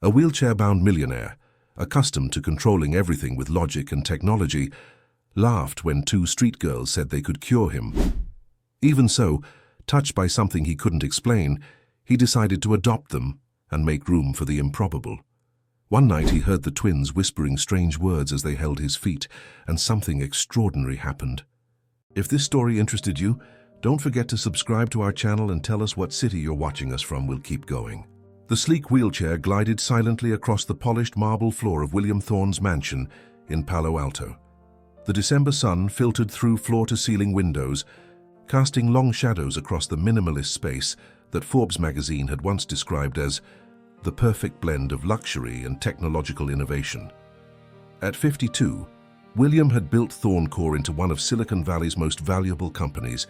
A wheelchair-bound millionaire, accustomed to controlling everything with logic and technology, laughed when two street girls said they could cure him. Even so, touched by something he couldn't explain, he decided to adopt them and make room for the improbable. One night he heard the twins whispering strange words as they held his feet, and something extraordinary happened. If this story interested you, don't forget to subscribe to our channel and tell us what city you're watching us from. We'll keep going. The sleek wheelchair glided silently across the polished marble floor of William Thorne's mansion in Palo Alto. The December sun filtered through floor-to-ceiling windows, casting long shadows across the minimalist space that Forbes magazine had once described as the perfect blend of luxury and technological innovation. At 52, William had built Thornecore into one of Silicon Valley's most valuable companies,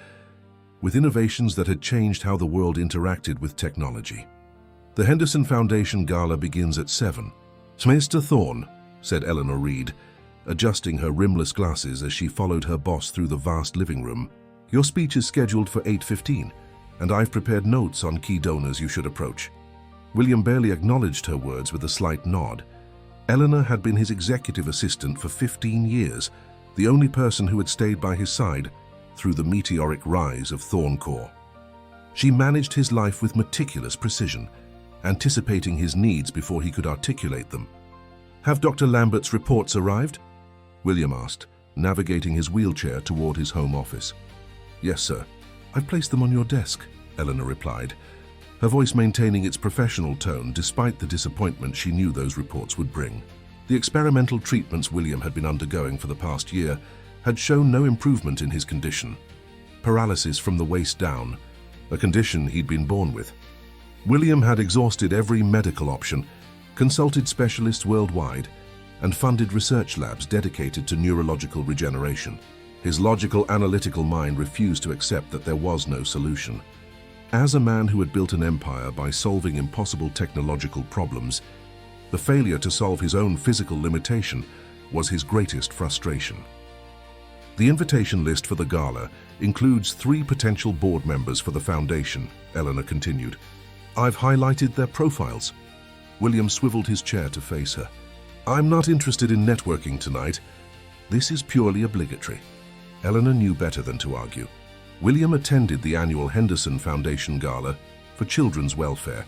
with innovations that had changed how the world interacted with technology. The Henderson Foundation Gala begins at 7. "Mr. Thorne," said Eleanor Reed, adjusting her rimless glasses as she followed her boss through the vast living room. "Your speech is scheduled for 8:15, and I've prepared notes on key donors you should approach." William barely acknowledged her words with a slight nod. Eleanor had been his executive assistant for 15 years, the only person who had stayed by his side through the meteoric rise of Thornecore. She managed his life with meticulous precision, anticipating his needs before he could articulate them. "Have Dr. Lambert's reports arrived?" William asked, navigating his wheelchair toward his home office. "Yes, sir. I've placed them on your desk," Eleanor replied, her voice maintaining its professional tone despite the disappointment she knew those reports would bring. The experimental treatments William had been undergoing for the past year had shown no improvement in his condition. Paralysis from the waist down, a condition he'd been born with. William had exhausted every medical option, consulted specialists worldwide, and funded research labs dedicated to neurological regeneration. His logical, analytical mind refused to accept that there was no solution. As a man who had built an empire by solving impossible technological problems, the failure to solve his own physical limitation was his greatest frustration. The invitation list for the gala includes 3 potential board members for the foundation, Eleanor continued. "I've highlighted their profiles." William swiveled his chair to face her. "I'm not interested in networking tonight. This is purely obligatory." Eleanor knew better than to argue. William attended the annual Henderson Foundation Gala for children's welfare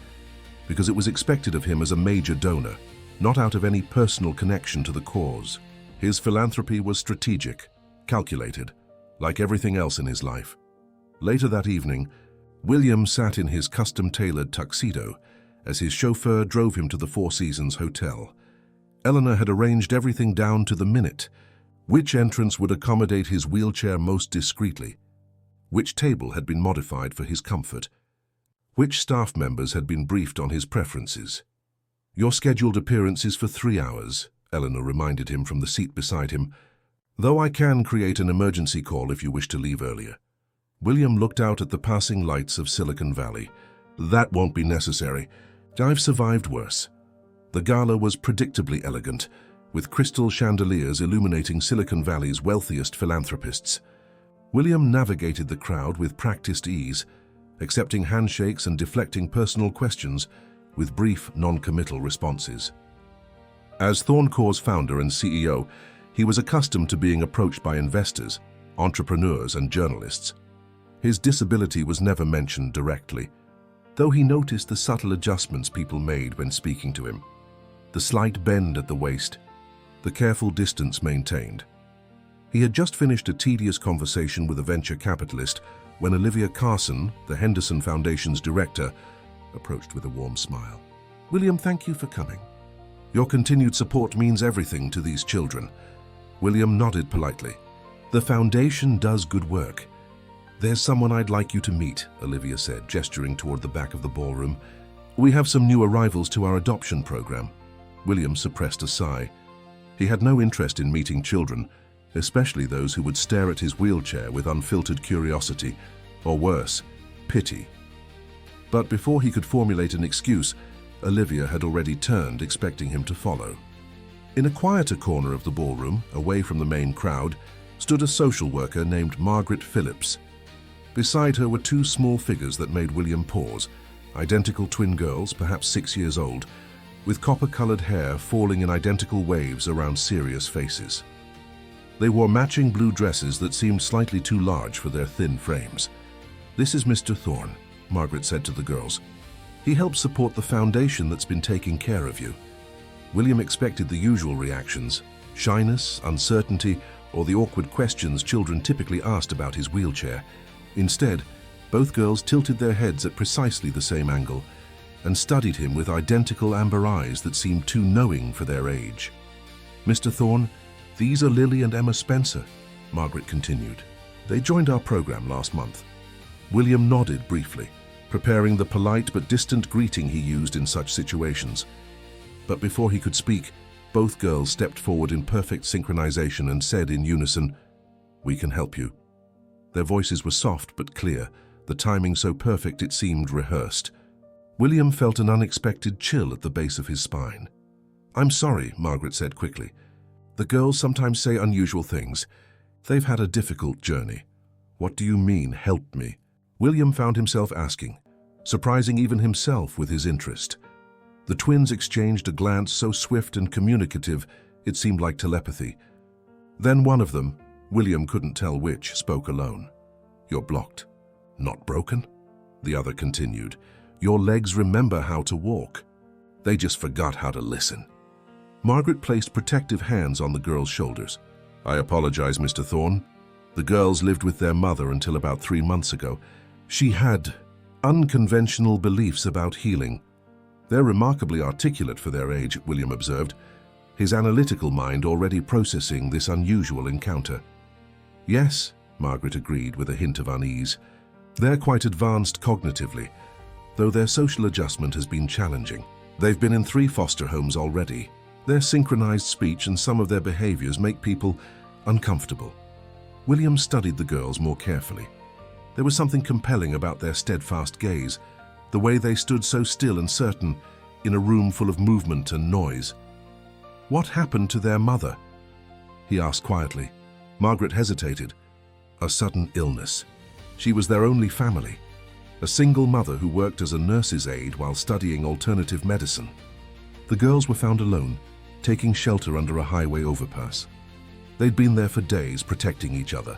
because it was expected of him as a major donor, not out of any personal connection to the cause. His philanthropy was strategic, calculated, like everything else in his life. Later that evening, William sat in his custom-tailored tuxedo as his chauffeur drove him to the Four Seasons Hotel. Eleanor had arranged everything down to the minute: which entrance would accommodate his wheelchair most discreetly, which table had been modified for his comfort, which staff members had been briefed on his preferences. "Your scheduled appearance is for 3 hours, Eleanor reminded him from the seat beside him, "though I can create an emergency call if you wish to leave earlier." William looked out at the passing lights of Silicon Valley. "That won't be necessary. I've survived worse." The gala was predictably elegant, with crystal chandeliers illuminating Silicon Valley's wealthiest philanthropists. William navigated the crowd with practiced ease, accepting handshakes and deflecting personal questions with brief, non-committal responses. As Thornecore's founder and CEO, he was accustomed to being approached by investors, entrepreneurs, and journalists. His disability was never mentioned directly, though he noticed the subtle adjustments people made when speaking to him. The slight bend at the waist, the careful distance maintained. He had just finished a tedious conversation with a venture capitalist when Olivia Carson, the Henderson Foundation's director, approached with a warm smile. "William, thank you for coming. Your continued support means everything to these children." William nodded politely. "The foundation does good work. There's someone I'd like you to meet," Olivia said, gesturing toward the back of the ballroom. "We have some new arrivals to our adoption program." William suppressed a sigh. He had no interest in meeting children, especially those who would stare at his wheelchair with unfiltered curiosity, or worse, pity. But before he could formulate an excuse, Olivia had already turned, expecting him to follow. In a quieter corner of the ballroom, away from the main crowd, stood a social worker named Margaret Phillips. Beside her were 2 small figures that made William pause, identical twin girls, perhaps 6 years old, with copper-colored hair falling in identical waves around serious faces. They wore matching blue dresses that seemed slightly too large for their thin frames. "This is Mr. Thorne," Margaret said to the girls. "He helps support the foundation that's been taking care of you." William expected the usual reactions: shyness, uncertainty, or the awkward questions children typically asked about his wheelchair. Instead, both girls tilted their heads at precisely the same angle and studied him with identical amber eyes that seemed too knowing for their age. "Mr. Thorne, these are Lily and Emma Spencer," Margaret continued. "They joined our program last month." William nodded briefly, preparing the polite but distant greeting he used in such situations. But before he could speak, both girls stepped forward in perfect synchronization and said in unison, "We can help you." Their voices were soft but clear, the timing so perfect it seemed rehearsed. William felt an unexpected chill at the base of his spine. "I'm sorry," Margaret said quickly. "The girls sometimes say unusual things. They've had a difficult journey." "What do you mean, help me?" William found himself asking, surprising even himself with his interest. The twins exchanged a glance so swift and communicative it seemed like telepathy. Then one of them, William couldn't tell which, spoke alone. "You're blocked." "Not broken?" The other continued. "Your legs remember how to walk. They just forgot how to listen." Margaret placed protective hands on the girl's shoulders. "I apologize, Mr. Thorne. The girls lived with their mother until about 3 months ago. She had unconventional beliefs about healing." "They're remarkably articulate for their age," William observed, his analytical mind already processing this unusual encounter. "Yes," Margaret agreed with a hint of unease. "They're quite advanced cognitively, though their social adjustment has been challenging. They've been in 3 foster homes already. Their synchronized speech and some of their behaviors make people uncomfortable." William studied the girls more carefully. There was something compelling about their steadfast gaze, the way they stood so still and certain in a room full of movement and noise. "What happened to their mother?" he asked quietly. Margaret hesitated. "A sudden illness. She was their only family. A single mother who worked as a nurse's aide while studying alternative medicine." The girls were found alone, taking shelter under a highway overpass. They'd been there for days, protecting each other.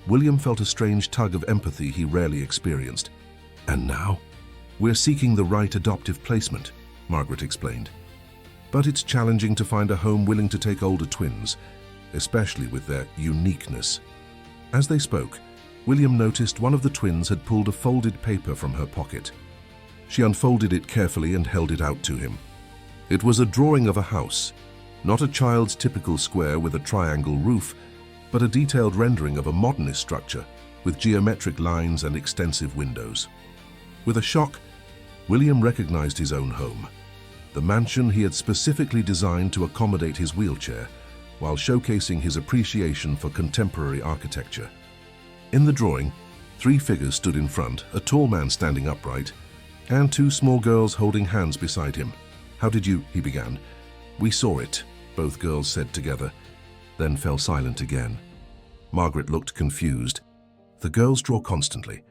William felt a strange tug of empathy he rarely experienced. "And now? We're seeking the right adoptive placement," Margaret explained. "But it's challenging to find a home willing to take older twins, especially with their uniqueness." As they spoke, William noticed one of the twins had pulled a folded paper from her pocket. She unfolded it carefully and held it out to him. It was a drawing of a house, not a child's typical square with a triangle roof, but a detailed rendering of a modernist structure with geometric lines and extensive windows. With a shock, William recognized his own home, the mansion he had specifically designed to accommodate his wheelchair, while showcasing his appreciation for contemporary architecture. In the drawing, 3 figures stood in front, a tall man standing upright, and 2 small girls holding hands beside him. "How did you?" he began. "We saw it," both girls said together, then fell silent again. Margaret looked confused. "The girls draw constantly.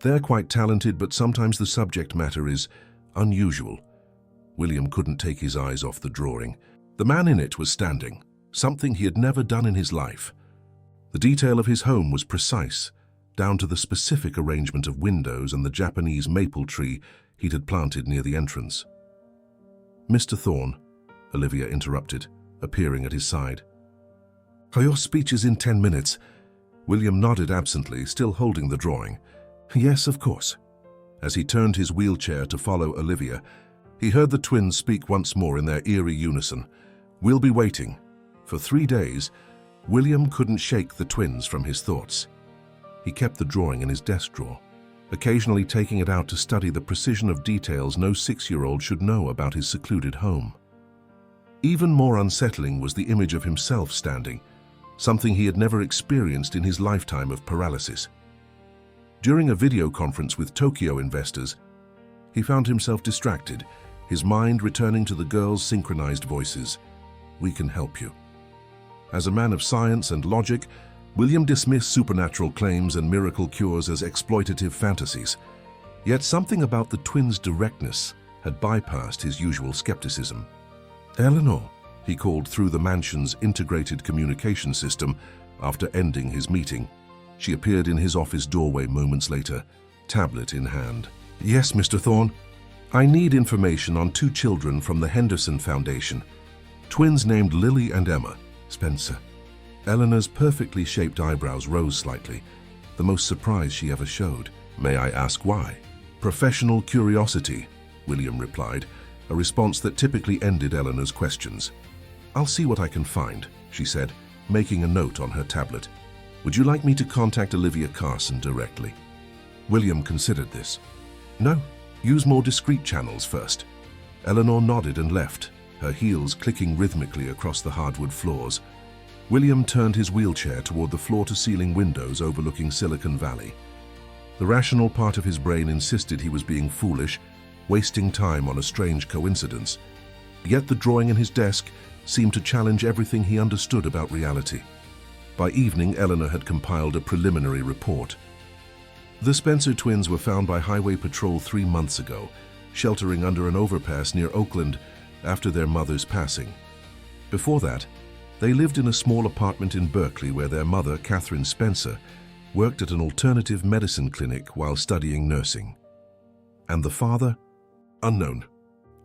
They're quite talented, but sometimes the subject matter is unusual." William couldn't take his eyes off the drawing. The man in it was standing, something he had never done in his life. The detail of his home was precise, down to the specific arrangement of windows and the Japanese maple tree he'd had planted near the entrance. "Mr. Thorne," Olivia interrupted, appearing at his side. "Your speech is in 10 minutes. William nodded absently, still holding the drawing. "Yes, of course." As he turned his wheelchair to follow Olivia, he heard the twins speak once more in their eerie unison. "We'll be waiting." For 3 days, William couldn't shake the twins from his thoughts. He kept the drawing in his desk drawer, occasionally taking it out to study the precision of details no 6-year-old should know about his secluded home. Even more unsettling was the image of himself standing, something he had never experienced in his lifetime of paralysis. During a video conference with Tokyo investors, he found himself distracted, his mind returning to the girls' synchronized voices. "We can help you." As a man of science and logic, William dismissed supernatural claims and miracle cures as exploitative fantasies. Yet something about the twins' directness had bypassed his usual skepticism. "Eleanor," he called through the mansion's integrated communication system after ending his meeting. She appeared in his office doorway moments later, tablet in hand. "Yes, Mr. Thorne. I need information on 2 children from the Henderson Foundation. Twins named Lily and Emma Spencer." Eleanor's perfectly shaped eyebrows rose slightly, the most surprise she ever showed. "May I ask why?" "Professional curiosity," William replied, a response that typically ended Eleanor's questions. "I'll see what I can find," she said, making a note on her tablet. "Would you like me to contact Olivia Carson directly?" William considered this. "No, use more discreet channels first." Eleanor nodded and left, her heels clicking rhythmically across the hardwood floors. William turned his wheelchair toward the floor-to-ceiling windows overlooking Silicon Valley. The rational part of his brain insisted he was being foolish, wasting time on a strange coincidence. Yet the drawing in his desk seemed to challenge everything he understood about reality. By evening, Eleanor had compiled a preliminary report. The Spencer twins were found by Highway Patrol 3 months ago, sheltering under an overpass near Oakland after their mother's passing. Before that, they lived in a small apartment in Berkeley where their mother, Catherine Spencer, worked at an alternative medicine clinic while studying nursing. And the father? Unknown.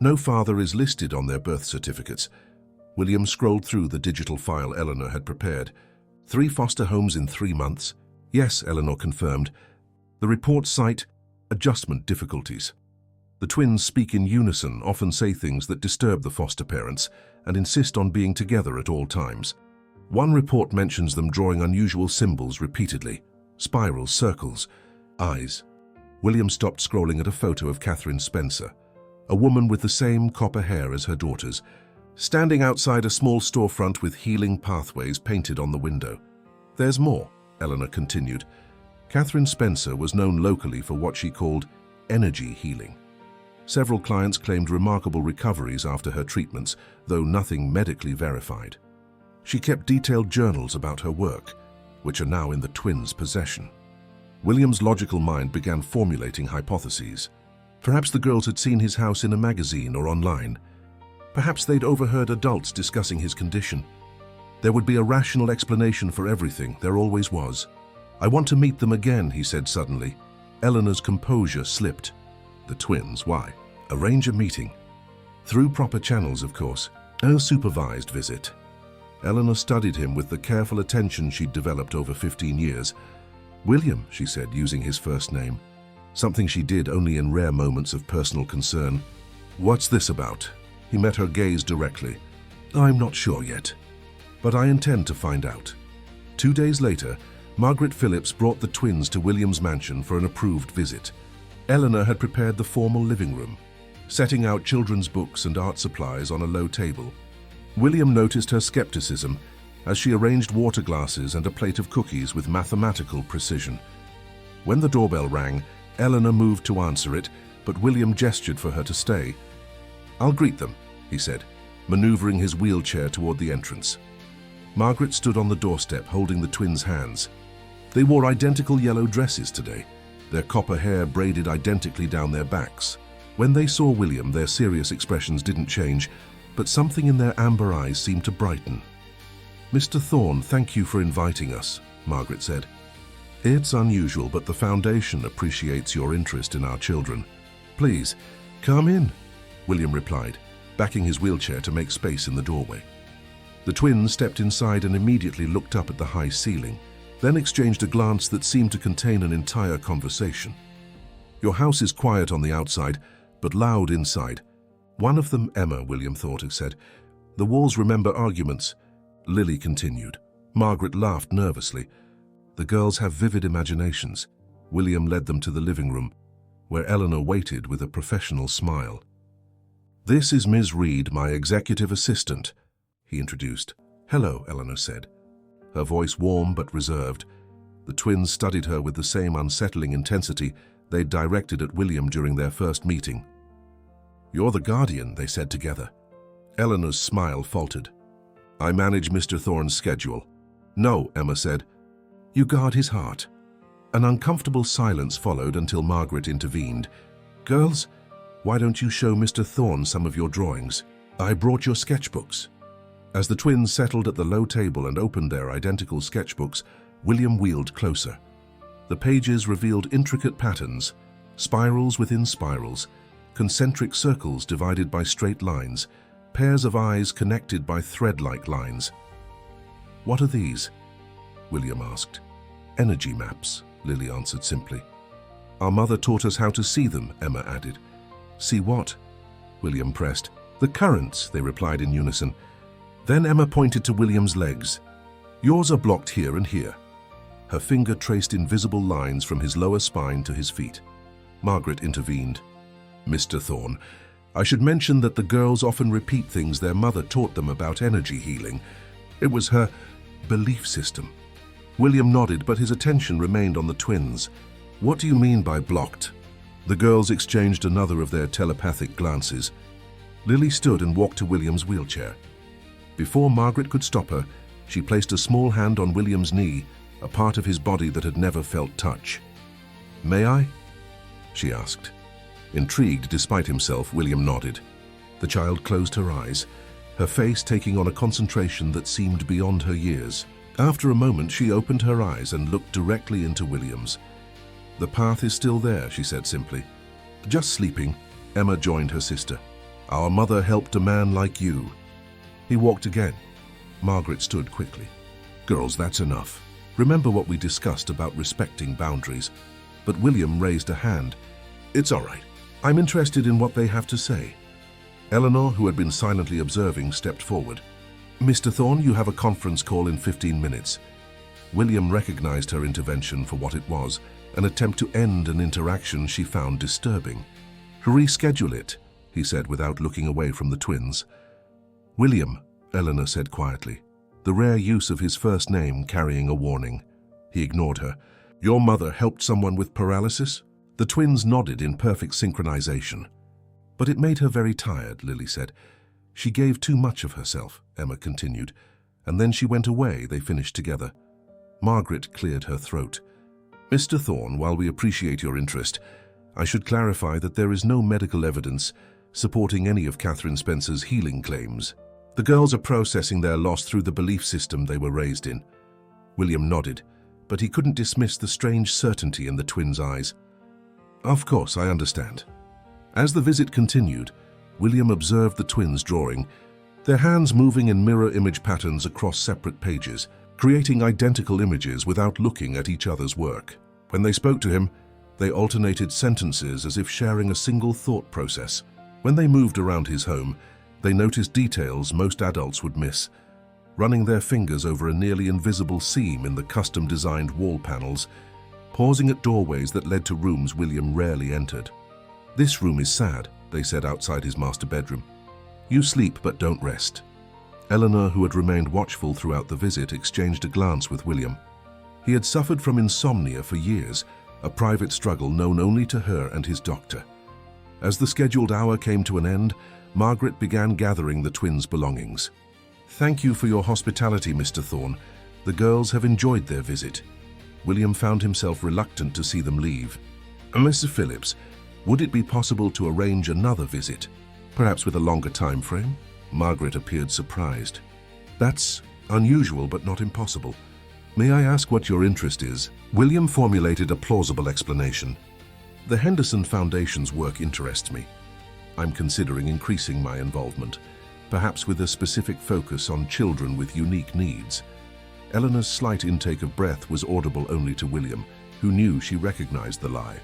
No father is listed on their birth certificates. William scrolled through the digital file Eleanor had prepared. 3 foster homes in 3 months? Yes, Eleanor confirmed. The reports cite adjustment difficulties. The twins speak in unison, often say things that disturb the foster parents, and insist on being together at all times. One report mentions them drawing unusual symbols repeatedly. Spirals, circles, eyes. William stopped scrolling at a photo of Catherine Spencer, a woman with the same copper hair as her daughters, standing outside a small storefront with healing pathways painted on the window. "There's more," Eleanor continued. Catherine Spencer was known locally for what she called energy healing. Several clients claimed remarkable recoveries after her treatments, though nothing medically verified. She kept detailed journals about her work, which are now in the twins' possession. William's logical mind began formulating hypotheses. Perhaps the girls had seen his house in a magazine or online. Perhaps they'd overheard adults discussing his condition. There would be a rational explanation for everything, there always was. "I want to meet them again," he said suddenly. Eleanor's composure slipped. The twins, why? Arrange a meeting. Through proper channels, of course. A supervised visit. Eleanor studied him with the careful attention she'd developed over 15 years. "William," she said, using his first name, something she did only in rare moments of personal concern. "What's this about?" He met her gaze directly. "I'm not sure yet, but I intend to find out." 2 days later, Margaret Phillips brought the twins to William's mansion for an approved visit. Eleanor had prepared the formal living room, setting out children's books and art supplies on a low table. William noticed her skepticism as she arranged water glasses and a plate of cookies with mathematical precision. When the doorbell rang, Eleanor moved to answer it, but William gestured for her to stay. "I'll greet them," he said, maneuvering his wheelchair toward the entrance. Margaret stood on the doorstep holding the twins' hands. They wore identical yellow dresses today, their copper hair braided identically down their backs. When they saw William, their serious expressions didn't change, but something in their amber eyes seemed to brighten. "Mr. Thorne, thank you for inviting us," Margaret said. "It's unusual, but the Foundation appreciates your interest in our children. Please, come in," William replied, backing his wheelchair to make space in the doorway. The twins stepped inside and immediately looked up at the high ceiling, then exchanged a glance that seemed to contain an entire conversation. "Your house is quiet on the outside, but loud inside." "One of them, Emma," William thought had said. "The walls remember arguments," Lily continued. Margaret laughed nervously. "The girls have vivid imaginations." William led them to the living room, where Eleanor waited with a professional smile. "This is Ms. Reed, my executive assistant," he introduced. "Hello," Eleanor said, her voice warm but reserved. The twins studied her with the same unsettling intensity they'd directed at William during their first meeting. "You're the guardian," they said together. Eleanor's smile faltered. "I manage Mr. Thorne's schedule." "No," Emma said. "You guard his heart." An uncomfortable silence followed until Margaret intervened. "Girls, Why don't you show Mr. Thorne some of your drawings? I brought your sketchbooks." As the twins settled at the low table and opened their identical sketchbooks, William wheeled closer. The pages revealed intricate patterns, spirals within spirals, concentric circles divided by straight lines, pairs of eyes connected by thread-like lines. "What are these?" William asked. "Energy maps," Lily answered simply. "Our mother taught us how to see them," Emma added. "See what?" William pressed. "The currents," they replied in unison. Then Emma pointed to William's legs. "Yours are blocked here and here." Her finger traced invisible lines from his lower spine to his feet. Margaret intervened. "Mr. Thorne, I should mention that the girls often repeat things their mother taught them about energy healing. It was her belief system." William nodded, but his attention remained on the twins. "What do you mean by blocked?" The girls exchanged another of their telepathic glances. Lily stood and walked to William's wheelchair. Before Margaret could stop her, she placed a small hand on William's knee, a part of his body that had never felt touch. "May I?" she asked. Intrigued despite himself, William nodded. The child closed her eyes, her face taking on a concentration that seemed beyond her years. After a moment, she opened her eyes and looked directly into William's. "The path is still there," she said simply. "Just sleeping." Emma joined her sister. "Our mother helped a man like you." He walked again. Margaret stood quickly. "Girls, that's enough. Remember what we discussed about respecting boundaries." But William raised a hand. "It's all right. I'm interested in what they have to say." Eleanor, who had been silently observing, stepped forward. "Mr. Thorne, you have a conference call in 15 minutes. William recognized her intervention for what it was, an attempt to end an interaction she found disturbing. "Reschedule it," he said without looking away from the twins. "William," Eleanor said quietly, the rare use of his first name carrying a warning. He ignored her. "Your mother helped someone with paralysis?" The twins nodded in perfect synchronization. "But it made her very tired," Lily said. "She gave too much of herself," Emma continued. "And then she went away," they finished together. Margaret cleared her throat. "Mr. Thorne, while we appreciate your interest, I should clarify that there is no medical evidence supporting any of Catherine Spencer's healing claims. The girls are processing their loss through the belief system they were raised in." William nodded, but he couldn't dismiss the strange certainty in the twins' eyes. "Of course, I understand." As the visit continued, William observed the twins drawing, their hands moving in mirror image patterns across separate pages, creating identical images without looking at each other's work. When they spoke to him, they alternated sentences as if sharing a single thought process. When they moved around his home, they noticed details most adults would miss, running their fingers over a nearly invisible seam in the custom-designed wall panels, pausing at doorways that led to rooms William rarely entered. "This room is sad," they said outside his master bedroom. "You sleep but don't rest." Eleanor, who had remained watchful throughout the visit, exchanged a glance with William. He had suffered from insomnia for years, a private struggle known only to her and his doctor. As the scheduled hour came to an end, Margaret began gathering the twins' belongings. "Thank you for your hospitality, Mr. Thorne. The girls have enjoyed their visit." William found himself reluctant to see them leave. "Mr. Phillips, would it be possible to arrange another visit, perhaps with a longer time frame?" Margaret appeared surprised. "That's unusual but not impossible. May I ask what your interest is?" William formulated a plausible explanation. "The Henderson Foundation's work interests me. I'm considering increasing my involvement, perhaps with a specific focus on children with unique needs." Eleanor's slight intake of breath was audible only to William, who knew she recognized the lie.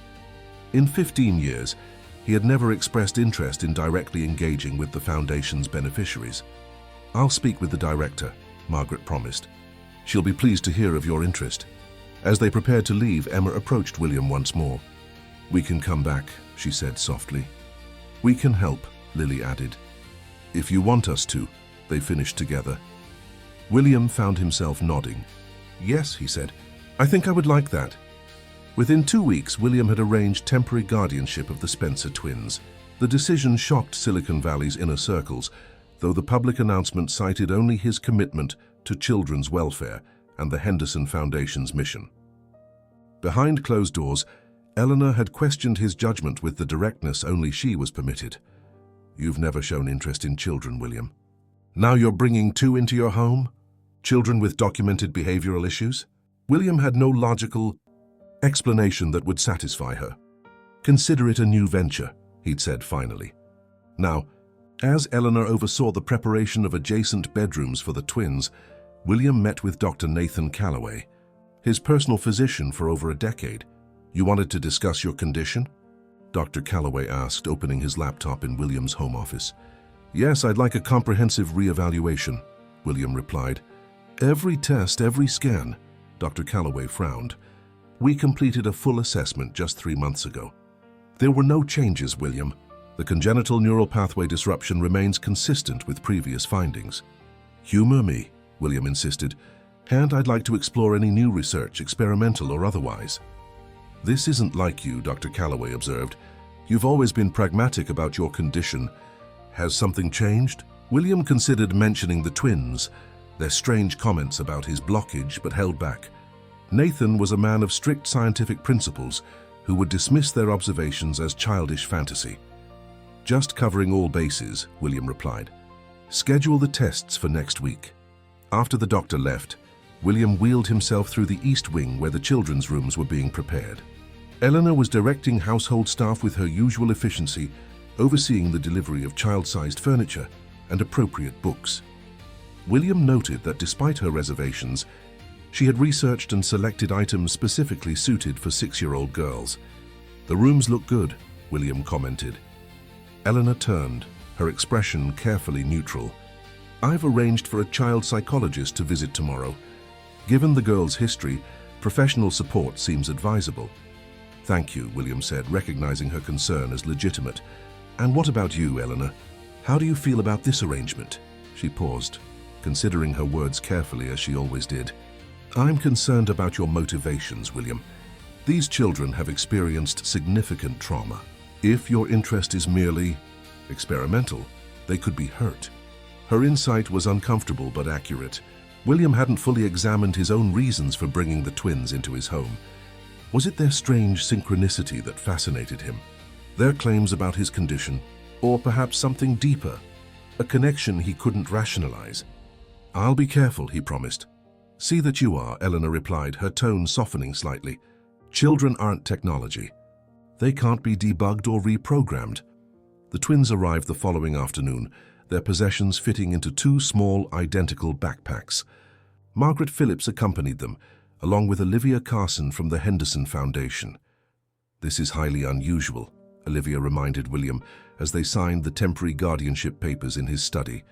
In 15 years, he had never expressed interest in directly engaging with the Foundation's beneficiaries. "I'll speak with the director," Margaret promised. "She'll be pleased to hear of your interest." As they prepared to leave, Emma approached William once more. "We can come back," she said softly. "We can help," Lily added. "If you want us to," they finished together. William found himself nodding. "Yes," he said, "I think I would like that." Within 2 weeks, William had arranged temporary guardianship of the Spencer twins. The decision shocked Silicon Valley's inner circles, though the public announcement cited only his commitment to children's welfare and the Henderson Foundation's mission. Behind closed doors, Eleanor had questioned his judgment with the directness only she was permitted. "You've never shown interest in children, William. Now you're bringing two into your home? Children with documented behavioral issues?" William had no logical explanation that would satisfy her. "Consider it a new venture," he'd said finally. Now, as Eleanor oversaw the preparation of adjacent bedrooms for the twins, William met with Dr. Nathan Calloway, his personal physician for over a decade. "You wanted to discuss your condition?" Dr. Calloway asked, opening his laptop in William's home office. "Yes, I'd like a comprehensive reevaluation," William replied. "Every test, every scan," Dr. Calloway frowned. "We completed a full assessment just 3 months ago. There were no changes, William. The congenital neural pathway disruption remains consistent with previous findings." "Humor me," William insisted, "and I'd like to explore any new research, experimental or otherwise." "This isn't like you," Dr. Calloway observed. "You've always been pragmatic about your condition. Has something changed?" William considered mentioning the twins, their strange comments about his blockage, but held back. Nathan was a man of strict scientific principles who would dismiss their observations as childish fantasy. "Just covering all bases," William replied. "Schedule the tests for next week." After the doctor left, William wheeled himself through the east wing where the children's rooms were being prepared. Eleanor was directing household staff with her usual efficiency, overseeing the delivery of child-sized furniture and appropriate books. William noted that despite her reservations, she had researched and selected items specifically suited for 6-year-old girls. "The rooms look good," William commented. Eleanor turned, her expression carefully neutral. "I've arranged for a child psychologist to visit tomorrow. Given the girl's history, professional support seems advisable." "Thank you," William said, recognizing her concern as legitimate. "And what about you, Eleanor? How do you feel about this arrangement?" She paused, considering her words carefully as she always did. "I'm concerned about your motivations, William. These children have experienced significant trauma. If your interest is merely experimental, they could be hurt." Her insight was uncomfortable but accurate. William hadn't fully examined his own reasons for bringing the twins into his home. Was it their strange synchronicity that fascinated him? Their claims about his condition? Or perhaps something deeper? A connection he couldn't rationalize? "I'll be careful," he promised. "See that you are," Eleanor replied, her tone softening slightly. "Children aren't technology. They can't be debugged or reprogrammed." The twins arrived the following afternoon, their possessions fitting into 2 small, identical backpacks. Margaret Phillips accompanied them, along with Olivia Carson from the Henderson Foundation. "This is highly unusual," Olivia reminded William as they signed the temporary guardianship papers in his study.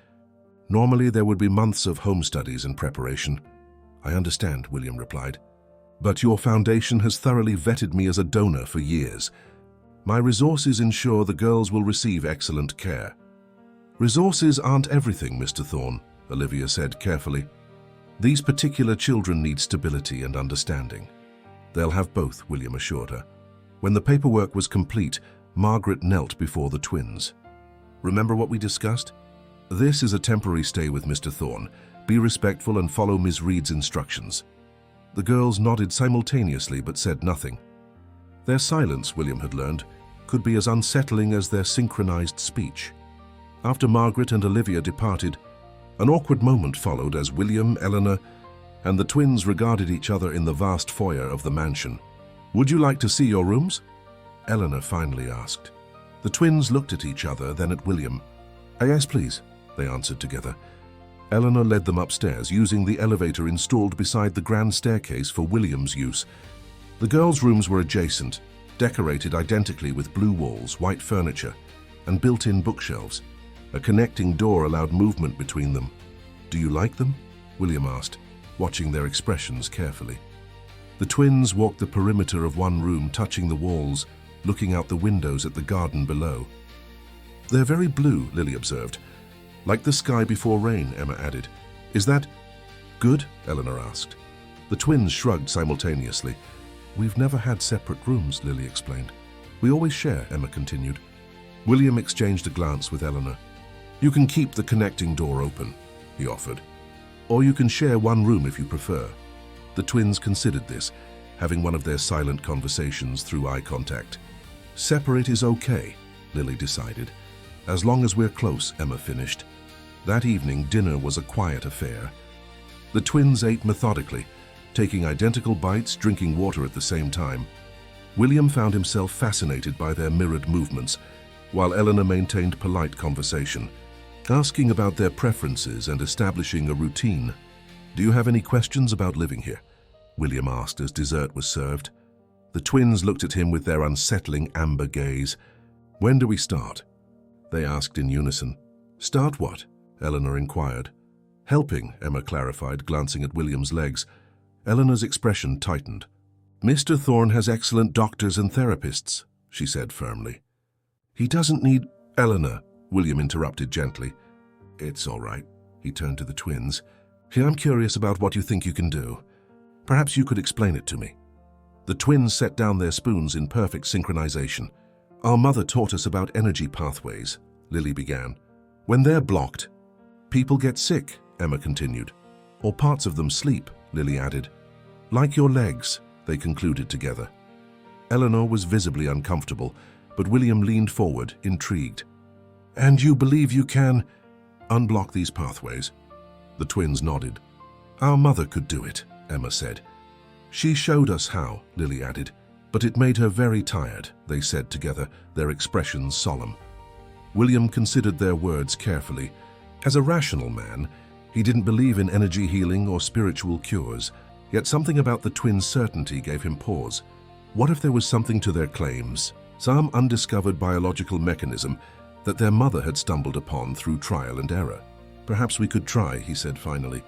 "Normally there would be months of home studies and preparation." "I understand," William replied. "But your foundation has thoroughly vetted me as a donor for years. My resources ensure the girls will receive excellent care." "Resources aren't everything, Mr. Thorne," Olivia said carefully. "These particular children need stability and understanding." "They'll have both," William assured her. When the paperwork was complete, Margaret knelt before the twins. "Remember what we discussed? This is a temporary stay with Mr. Thorne. Be respectful and follow Ms. Reed's instructions." The girls nodded simultaneously but said nothing. Their silence, William had learned, could be as unsettling as their synchronized speech. After Margaret and Olivia departed, an awkward moment followed as William, Eleanor, and the twins regarded each other in the vast foyer of the mansion. "Would you like to see your rooms?" Eleanor finally asked. The twins looked at each other, then at William. "Yes, please," they answered together. Eleanor led them upstairs, using the elevator installed beside the grand staircase for William's use. The girls' rooms were adjacent, decorated identically with blue walls, white furniture, and built-in bookshelves. A connecting door allowed movement between them. "Do you like them?" William asked, watching their expressions carefully. The twins walked the perimeter of one room, touching the walls, looking out the windows at the garden below. "They're very blue," Lily observed. "Like the sky before rain," Emma added. "Is that good?" Eleanor asked. The twins shrugged simultaneously. "We've never had separate rooms," Lily explained. "We always share," Emma continued. William exchanged a glance with Eleanor. "You can keep the connecting door open," he offered. "Or you can share one room if you prefer." The twins considered this. having one of their silent conversations through eye contact. Separate is okay, Lily decided. As long as we're close, Emma finished. That evening, dinner was a quiet affair. The twins ate methodically, taking identical bites, drinking water at the same time. William found himself fascinated by their mirrored movements, while Eleanor maintained polite conversation, asking about their preferences and establishing a routine. "Do you have any questions about living here?" William asked as dessert was served. The twins looked at him with their unsettling amber gaze. "When do we start?" they asked in unison. "Start what?" Eleanor inquired. "Helping," Emma clarified, glancing at William's legs. Eleanor's expression tightened. "Mr. Thorne has excellent doctors and therapists," she said firmly. "He doesn't need—" "Eleanor," William interrupted gently. "It's all right." He turned to the twins. "I'm curious about what you think you can do. Perhaps you could explain it to me." The twins set down their spoons in perfect synchronization. "Our mother taught us about energy pathways," Lily began. "When they're blocked, people get sick," Emma continued. "Or parts of them sleep," Lily added. "Like your legs," they concluded together. Eleanor was visibly uncomfortable, but William leaned forward, intrigued. "And you believe you can unblock these pathways?" The twins nodded. "Our mother could do it," Emma said. "She showed us how," Lily added. "But it made her very tired," they said together, their expressions solemn. William considered their words carefully. As a rational man, he didn't believe in energy healing or spiritual cures, yet something about the twins' certainty gave him pause. What if there was something to their claims, some undiscovered biological mechanism that their mother had stumbled upon through trial and error? "Perhaps we could try," he said finally.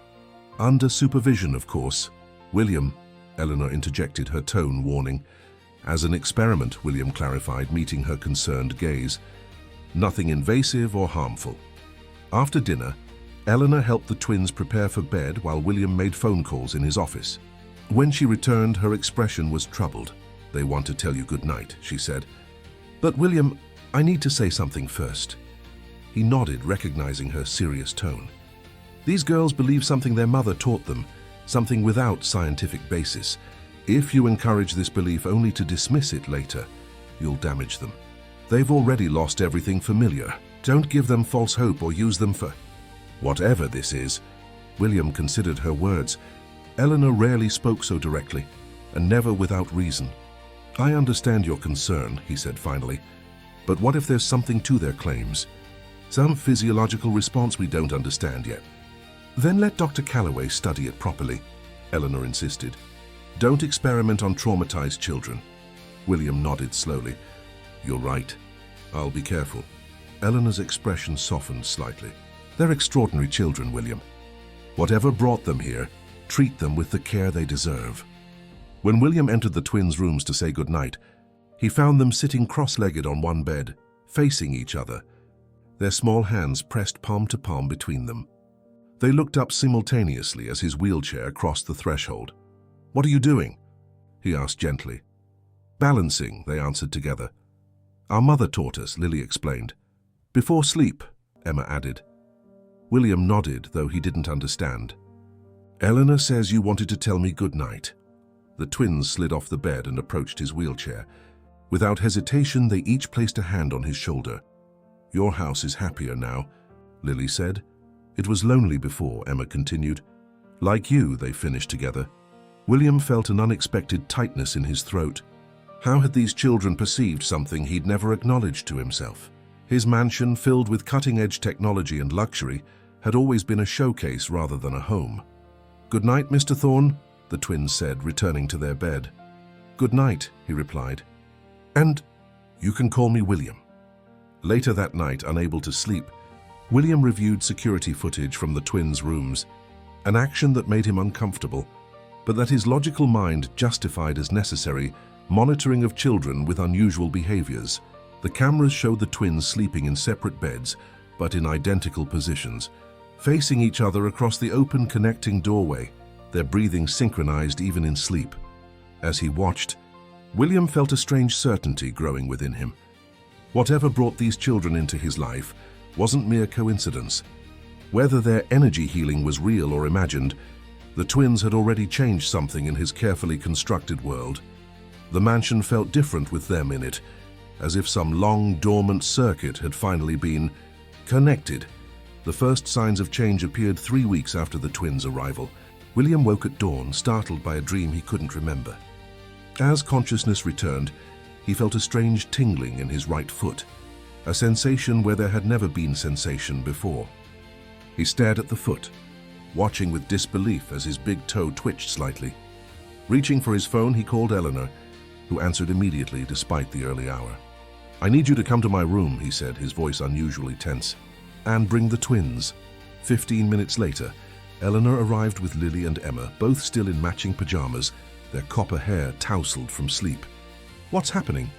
"Under supervision, of course." "William," Eleanor interjected, her tone warning. "As an experiment," William clarified, meeting her concerned gaze. "Nothing invasive or harmful." After dinner, Eleanor helped the twins prepare for bed while William made phone calls in his office. When she returned, her expression was troubled. "They want to tell you good night," she said. "But William, I need to say something first." He nodded, recognizing her serious tone. "These girls believe something their mother taught them, something without scientific basis. If you encourage this belief only to dismiss it later, you'll damage them. They've already lost everything familiar. Don't give them false hope or use them for—" "Whatever this is," William considered her words. Eleanor rarely spoke so directly, and never without reason. "I understand your concern," he said finally, "but what if there's something to their claims? Some physiological response we don't understand yet." "Then let Dr. Calloway study it properly," Eleanor insisted. "Don't experiment on traumatized children." William nodded slowly. "You're right. I'll be careful." Eleanor's expression softened slightly. "They're extraordinary children, William. Whatever brought them here, treat them with the care they deserve." When William entered the twins' rooms to say goodnight, he found them sitting cross-legged on one bed, facing each other, their small hands pressed palm to palm between them. They looked up simultaneously as his wheelchair crossed the threshold. "What are you doing?" he asked gently. "Balancing," they answered together. "Our mother taught us," Lily explained. "Before sleep," Emma added. William nodded, though he didn't understand. "Eleanor says you wanted to tell me good night." The twins slid off the bed and approached his wheelchair. Without hesitation, they each placed a hand on his shoulder. "Your house is happier now," Lily said. "It was lonely before," Emma continued. "Like you," they finished together. William felt an unexpected tightness in his throat. How had these children perceived something he'd never acknowledged to himself? His mansion, filled with cutting-edge technology and luxury, had always been a showcase rather than a home. "Good night, Mr. Thorne," the twins said, returning to their bed. "Good night," he replied. "And you can call me William." Later that night, unable to sleep, William reviewed security footage from the twins' rooms, an action that made him uncomfortable, but that his logical mind justified as necessary, monitoring of children with unusual behaviors. The cameras showed the twins sleeping in separate beds, but in identical positions, facing each other across the open connecting doorway, their breathing synchronized even in sleep. As he watched, William felt a strange certainty growing within him. Whatever brought these children into his life wasn't mere coincidence. Whether their energy healing was real or imagined, The twins had already changed something in his carefully constructed world. The mansion felt different with them in it, as if some long dormant circuit had finally been connected. The first signs of change appeared 3 weeks after the twins' arrival. William woke at dawn, startled by a dream he couldn't remember. As consciousness returned, he felt a strange tingling in his right foot, a sensation where there had never been sensation before. He stared at the foot, watching with disbelief as his big toe twitched slightly. Reaching for his phone, he called Eleanor, who answered immediately despite the early hour. "I need you to come to my room," he said, his voice unusually tense, "and bring the twins." 15 minutes later, Eleanor arrived with Lily and Emma, both still in matching pajamas, their copper hair tousled from sleep. "What's happening?"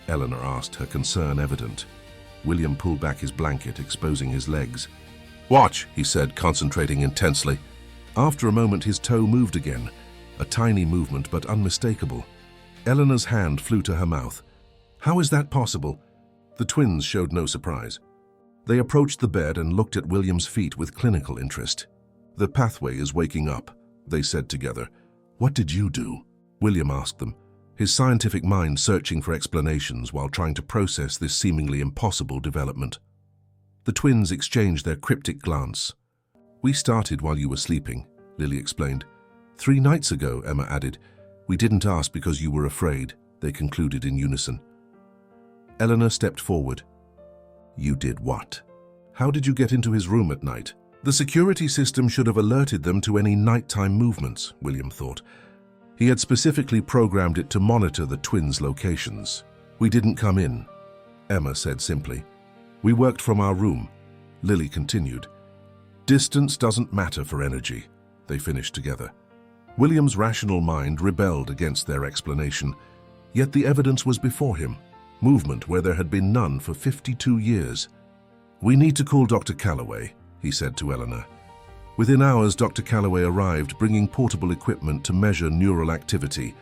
Eleanor asked, her concern evident. William pulled back his blanket, exposing his legs. "Watch," he said, concentrating intensely. After a moment, his toe moved again, a tiny movement but unmistakable. Eleanor's hand flew to her mouth. "How is that possible?" The twins showed no surprise. They approached the bed and looked at William's feet with clinical interest. "The pathway is waking up," they said together. "What did you do?" William asked them, his scientific mind searching for explanations while trying to process this seemingly impossible development. The twins exchanged their cryptic glance. "We started while you were sleeping," Lily explained. 3 nights ago," Emma added. "We didn't ask because you were afraid," they concluded in unison. Eleanor stepped forward. "You did what? How did you get into his room at night?" "The security system should have alerted them to any nighttime movements," William thought. He had specifically programmed it to monitor the twins' locations. "We didn't come in," Emma said simply. "We worked from our room," Lily continued. "Distance doesn't matter for energy," they finished together. William's rational mind rebelled against their explanation, yet the evidence was before him, movement where there had been none for 52 years. "We need to call Dr. Calloway," he said to Eleanor. Within hours, Dr. Calloway arrived, bringing portable equipment to measure neural activity.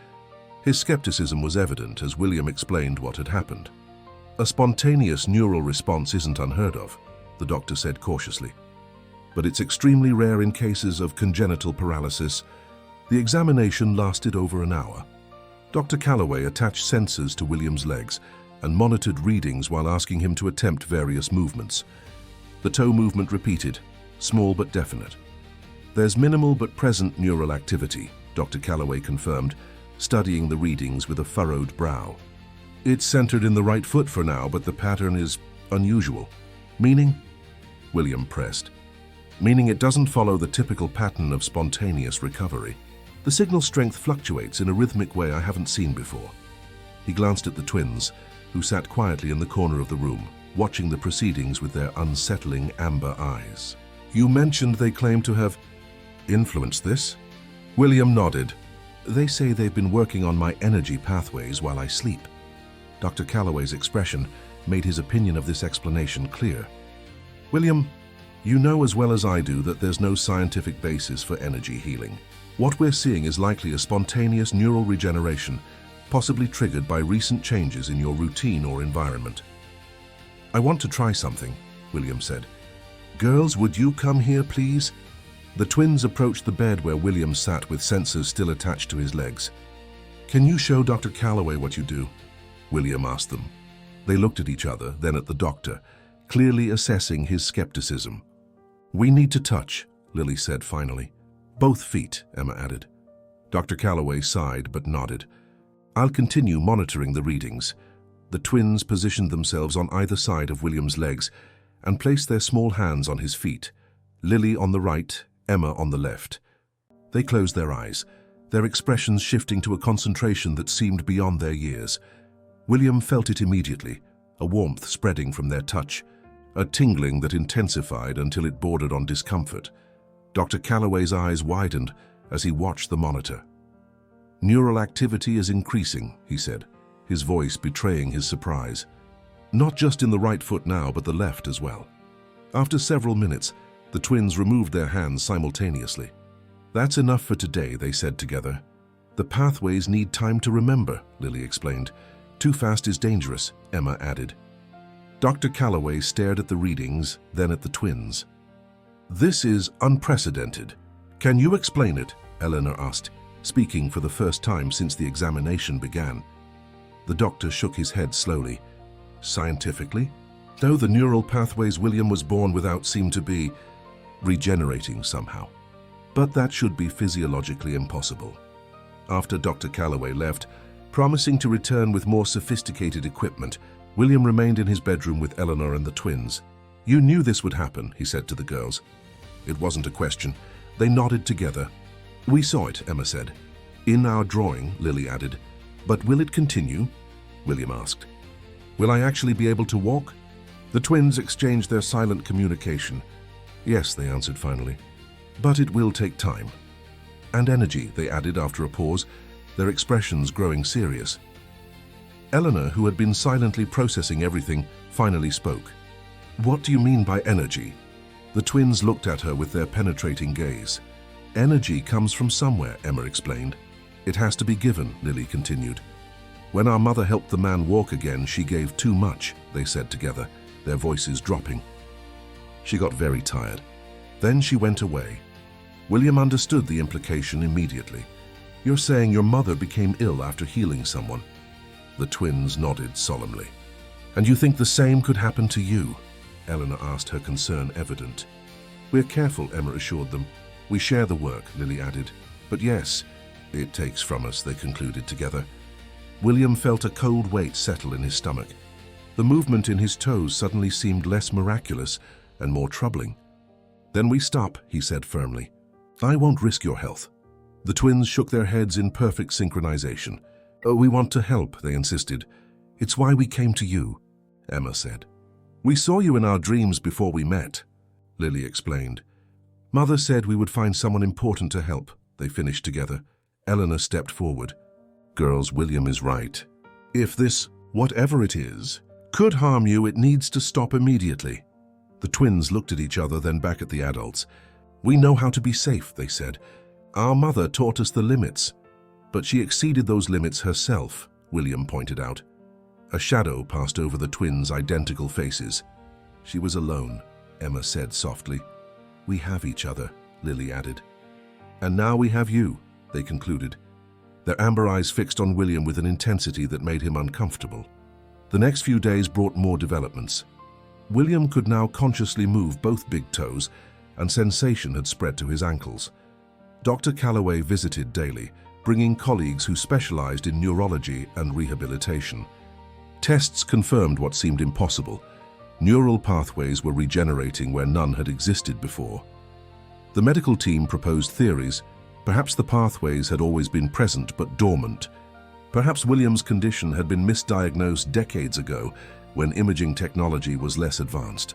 His skepticism was evident as William explained what had happened. "A spontaneous neural response isn't unheard of," the doctor said cautiously. "But it's extremely rare in cases of congenital paralysis." The examination lasted over an hour. Dr. Calloway attached sensors to William's legs and monitored readings while asking him to attempt various movements. The toe movement repeated, small but definite. "There's minimal but present neural activity," Dr. Calloway confirmed, studying the readings with a furrowed brow. "It's centered in the right foot for now, but the pattern is unusual." "Meaning?" William pressed. "Meaning it doesn't follow the typical pattern of spontaneous recovery. The signal strength fluctuates in a rhythmic way I haven't seen before." He glanced at the twins, who sat quietly in the corner of the room, watching the proceedings with their unsettling amber eyes. "You mentioned they claim to have influenced this?" William nodded. "They say they've been working on my energy pathways while I sleep." Dr. Calloway's expression made his opinion of this explanation clear. "William, you know as well as I do that there's no scientific basis for energy healing. What we're seeing is likely a spontaneous neural regeneration, possibly triggered by recent changes in your routine or environment." "I want to try something," William said. "Girls, would you come here, please?" The twins approached the bed where William sat with sensors still attached to his legs. "Can you show Dr. Calloway what you do?" William asked them. They looked at each other, then at the doctor, clearly assessing his skepticism. "We need to touch," Lily said finally. "Both feet," Emma added. Dr. Calloway sighed but nodded. "I'll continue monitoring the readings." The twins positioned themselves on either side of William's legs and placed their small hands on his feet, Lily on the right, Emma on the left. They closed their eyes, their expressions shifting to a concentration that seemed beyond their years. William felt it immediately, a warmth spreading from their touch, a tingling that intensified until it bordered on discomfort. Dr. Calloway's eyes widened as he watched the monitor. "Neural activity is increasing," he said, his voice betraying his surprise. "Not just in the right foot now, but the left as well." After several minutes, the twins removed their hands simultaneously. "That's enough for today," they said together. "The pathways need time to remember," Lily explained. "Too fast is dangerous," Emma added. Dr. Calloway stared at the readings, then at the twins. "This is unprecedented," "Can you explain it?" Eleanor asked, speaking for the first time since the examination began. The doctor shook his head slowly. "Scientifically? No, the neural pathways William was born without seem to be regenerating somehow. But that should be physiologically impossible." After Dr. Calloway left, promising to return with more sophisticated equipment, William remained in his bedroom with Eleanor and the twins. "You knew this would happen," he said to the girls. It wasn't a question. They nodded together. "We saw it," Emma said. "In our drawing," Lily added. "But will it continue?" William asked. "Will I actually be able to walk?" The twins exchanged their silent communication. "Yes," they answered finally. "But it will take time." "And energy," they added after a pause, their expressions growing serious. Eleanor, who had been silently processing everything, finally spoke. "What do you mean by energy?" The twins looked at her with their penetrating gaze. "Energy comes from somewhere," Emma explained. "It has to be given," Lily continued. "When our mother helped the man walk again, she gave too much," they said together, their voices dropping. She got very tired. Then she went away. William understood the implication immediately. "You're saying your mother became ill after healing someone?" The twins nodded solemnly. "And you think the same could happen to you?" Eleanor asked, her concern evident. "We're careful," Emma assured them. "We share the work," Lily added. "But yes, it takes from us," they concluded together. William felt a cold weight settle in his stomach. The movement in his toes suddenly seemed less miraculous and more troubling. "Then we stop," he said firmly. "I won't risk your health." The twins shook their heads in perfect synchronization. "We want to help," they insisted. "It's why we came to you," Emma said. "We saw you in our dreams before we met," Lily explained. "Mother said we would find someone important to help," they finished together. Eleanor stepped forward. "Girls, William is right. If this, whatever it is, could harm you, it needs to stop immediately." The twins looked at each other, then back at the adults. "We know how to be safe," they said. "Our mother taught us the limits." "But she exceeded those limits herself," William pointed out. A shadow passed over the twins' identical faces. "She was alone," Emma said softly. "We have each other," Lily added. "And now we have you," they concluded. Their amber eyes fixed on William with an intensity that made him uncomfortable. The next few days brought more developments. William could now consciously move both big toes, and sensation had spread to his ankles. Dr. Calloway visited daily, bringing colleagues who specialized in neurology and rehabilitation. Tests confirmed what seemed impossible. Neural pathways were regenerating where none had existed before. The medical team proposed theories. Perhaps the pathways had always been present but dormant. Perhaps William's condition had been misdiagnosed decades ago when imaging technology was less advanced.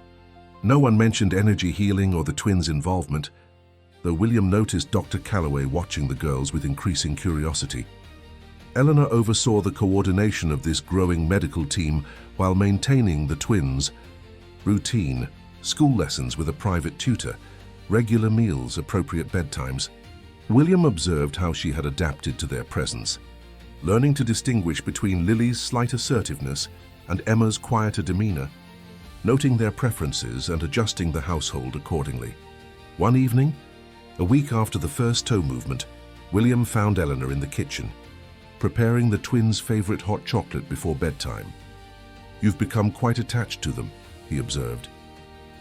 No one mentioned energy healing or the twins' involvement, though William noticed Dr. Calloway watching the girls with increasing curiosity. Eleanor oversaw the coordination of this growing medical team while maintaining the twins' routine, school lessons with a private tutor, regular meals, appropriate bedtimes. William observed how she had adapted to their presence, learning to distinguish between Lily's slight assertiveness and Emma's quieter demeanor, noting their preferences and adjusting the household accordingly. One evening, a week after the first toe movement, William found Eleanor in the kitchen, preparing the twins' favorite hot chocolate before bedtime. "You've become quite attached to them," he observed.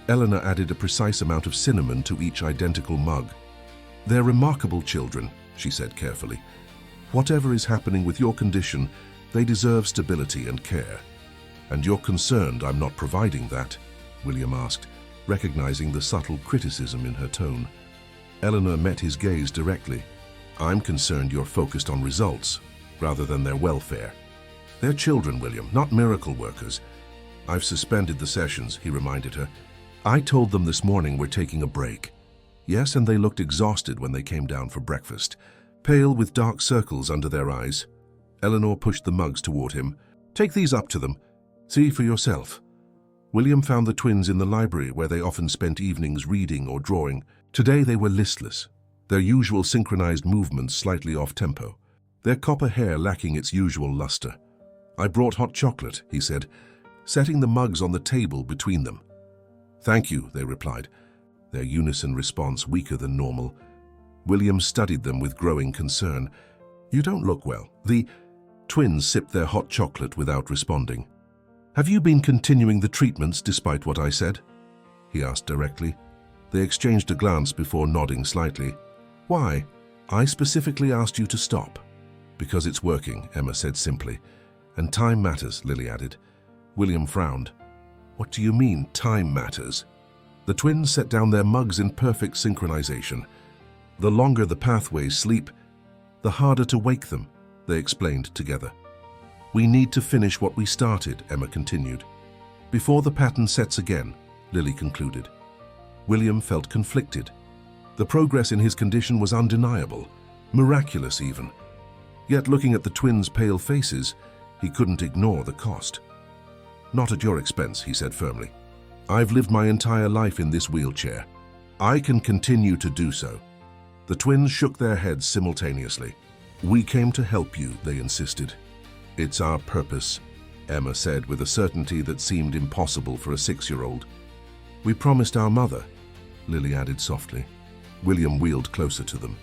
Eleanor added a precise amount of cinnamon to each identical mug. "They're remarkable children," she said carefully. "Whatever is happening with your condition, they deserve stability and care. And you're concerned I'm not providing that?" William asked, recognizing the subtle criticism in her tone. Eleanor met his gaze directly. "I'm concerned you're focused on results, rather than their welfare. They're children, William, not miracle workers. I've suspended the sessions," he reminded her. "I told them this morning we're taking a break." Yes, and they looked exhausted when they came down for breakfast, pale with dark circles under their eyes. Eleanor pushed the mugs toward him. "Take these up to them. See for yourself." William found the twins in the library where they often spent evenings reading or drawing. Today they were listless, their usual synchronized movements slightly off-tempo, their copper hair lacking its usual luster. "I brought hot chocolate," he said, setting the mugs on the table between them. "Thank you," they replied, their unison response weaker than normal. William studied them with growing concern. "You don't look well." The twins sipped their hot chocolate without responding. "Have you been continuing the treatments despite what I said?" he asked directly. They exchanged a glance before nodding slightly. "Why?" "I specifically asked you to stop." "Because it's working," Emma said simply. "And time matters," Lily added. William frowned. "What do you mean, time matters?" The twins set down their mugs in perfect synchronization. "The longer the pathways sleep, the harder to wake them," they explained together. "We need to finish what we started," Emma continued. "Before the pattern sets again," Lily concluded. William felt conflicted. The progress in his condition was undeniable, miraculous even. Yet looking at the twins' pale faces, he couldn't ignore the cost. "Not at your expense," he said firmly. "I've lived my entire life in this wheelchair. I can continue to do so." The twins shook their heads simultaneously. "We came to help you," they insisted. "It's our purpose," Emma said with a certainty that seemed impossible for a 6-year-old. "We promised our mother," Lily added softly. William wheeled closer to them.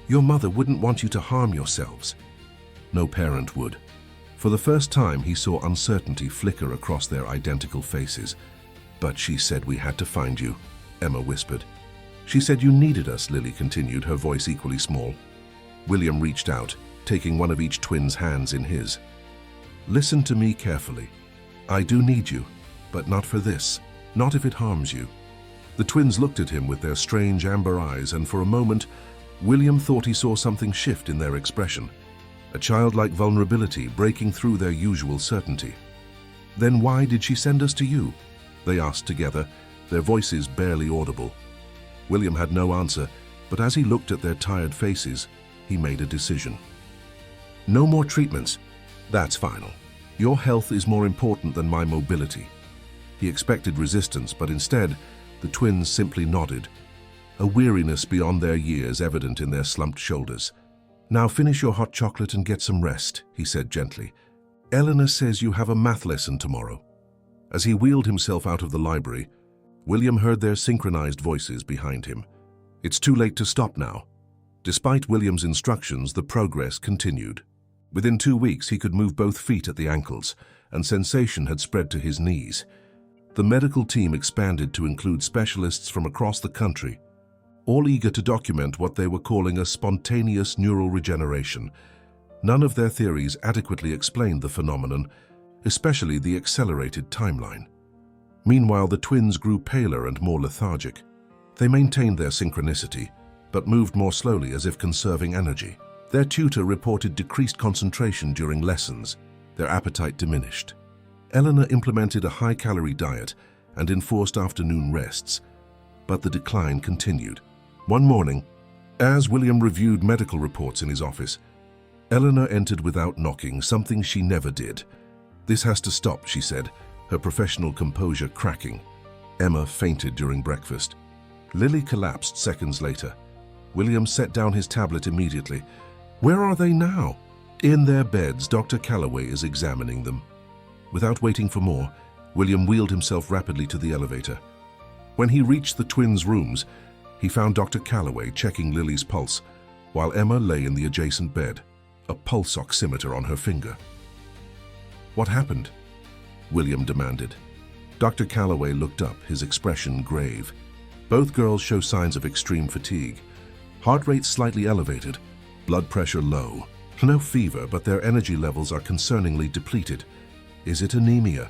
"Your mother wouldn't want you to harm yourselves." No parent would. For the first time, he saw uncertainty flicker across their identical faces. "But she said we had to find you," Emma whispered. "She said you needed us," Lily continued, her voice equally small. William reached out, taking one of each twin's hands in his. "Listen to me carefully. I do need you, but not for this, not if it harms you." The twins looked at him with their strange amber eyes, and for a moment, William thought he saw something shift in their expression, a childlike vulnerability breaking through their usual certainty. "Then why did she send us to you?" they asked together, their voices barely audible. William had no answer, but as he looked at their tired faces, he made a decision. "No more treatments. That's final. Your health is more important than my mobility." He expected resistance, but instead, the twins simply nodded, a weariness beyond their years evident in their slumped shoulders. "Now finish your hot chocolate and get some rest," he said gently. "Eleanor says you have a math lesson tomorrow." As he wheeled himself out of the library, William heard their synchronized voices behind him. It's too late to stop now. Despite William's instructions, the progress continued. Within 2 weeks, he could move both feet at the ankles, and sensation had spread to his knees. The medical team expanded to include specialists from across the country, all eager to document what they were calling a spontaneous neural regeneration. None of their theories adequately explained the phenomenon, especially the accelerated timeline. Meanwhile, the twins grew paler and more lethargic. They maintained their synchronicity, but moved more slowly as if conserving energy. Their tutor reported decreased concentration during lessons. Their appetite diminished. Eleanor implemented a high-calorie diet and enforced afternoon rests, but the decline continued. One morning, as William reviewed medical reports in his office, Eleanor entered without knocking, something she never did. "This has to stop," she said, her professional composure cracking. Emma fainted during breakfast. Lily collapsed seconds later. William set down his tablet immediately. "Where are they now?" "In their beds. Dr. Calloway is examining them." Without waiting for more, William wheeled himself rapidly to the elevator. When he reached the twins' rooms, he found Dr. Calloway checking Lily's pulse, while Emma lay in the adjacent bed, a pulse oximeter on her finger. "What happened?" William demanded. Dr. Calloway looked up, his expression grave. Both girls show signs of extreme fatigue. Heart rate slightly elevated, blood pressure low. No fever, but their energy levels are concerningly depleted. "Is it anemia?"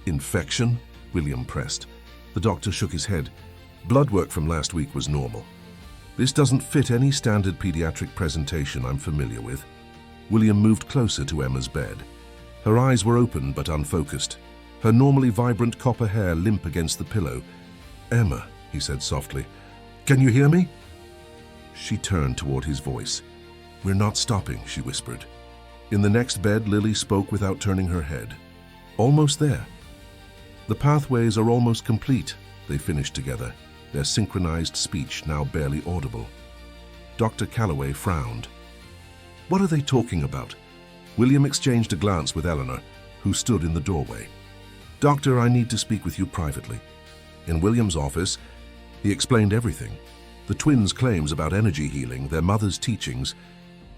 "Infection?" William pressed. The doctor shook his head. "Blood work from last week was normal. This doesn't fit any standard pediatric presentation I'm familiar with." William moved closer to Emma's bed. Her eyes were open but unfocused, her normally vibrant copper hair limp against the pillow. "Emma," he said softly, "can you hear me?" She turned toward his voice. "We're not stopping," she whispered. In the next bed, Lily spoke without turning her head. "Almost there. The pathways are almost complete," they finished together, their synchronized speech now barely audible. Dr. Calloway frowned. "What are they talking about?" William exchanged a glance with Eleanor, who stood in the doorway. "Doctor, I need to speak with you privately." In William's office, he explained everything. The twins' claims about energy healing, their mother's teachings,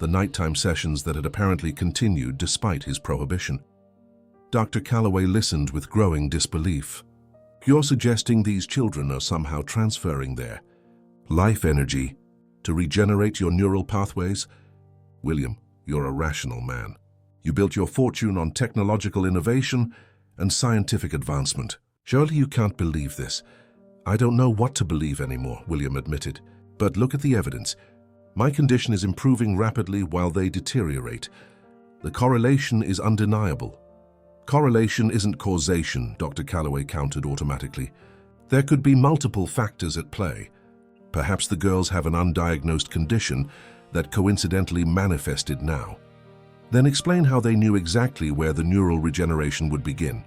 the nighttime sessions that had apparently continued despite his prohibition. Dr. Calloway listened with growing disbelief. You're suggesting these children are somehow transferring their life energy to regenerate your neural pathways? William, you're a rational man. You built your fortune on technological innovation and scientific advancement. Surely you can't believe this. I don't know what to believe anymore, William admitted. But look at the evidence. My condition is improving rapidly while they deteriorate. The correlation is undeniable. Correlation isn't causation, Dr. Calloway countered automatically. There could be multiple factors at play. Perhaps the girls have an undiagnosed condition that coincidentally manifested now. Then explain how they knew exactly where the neural regeneration would begin.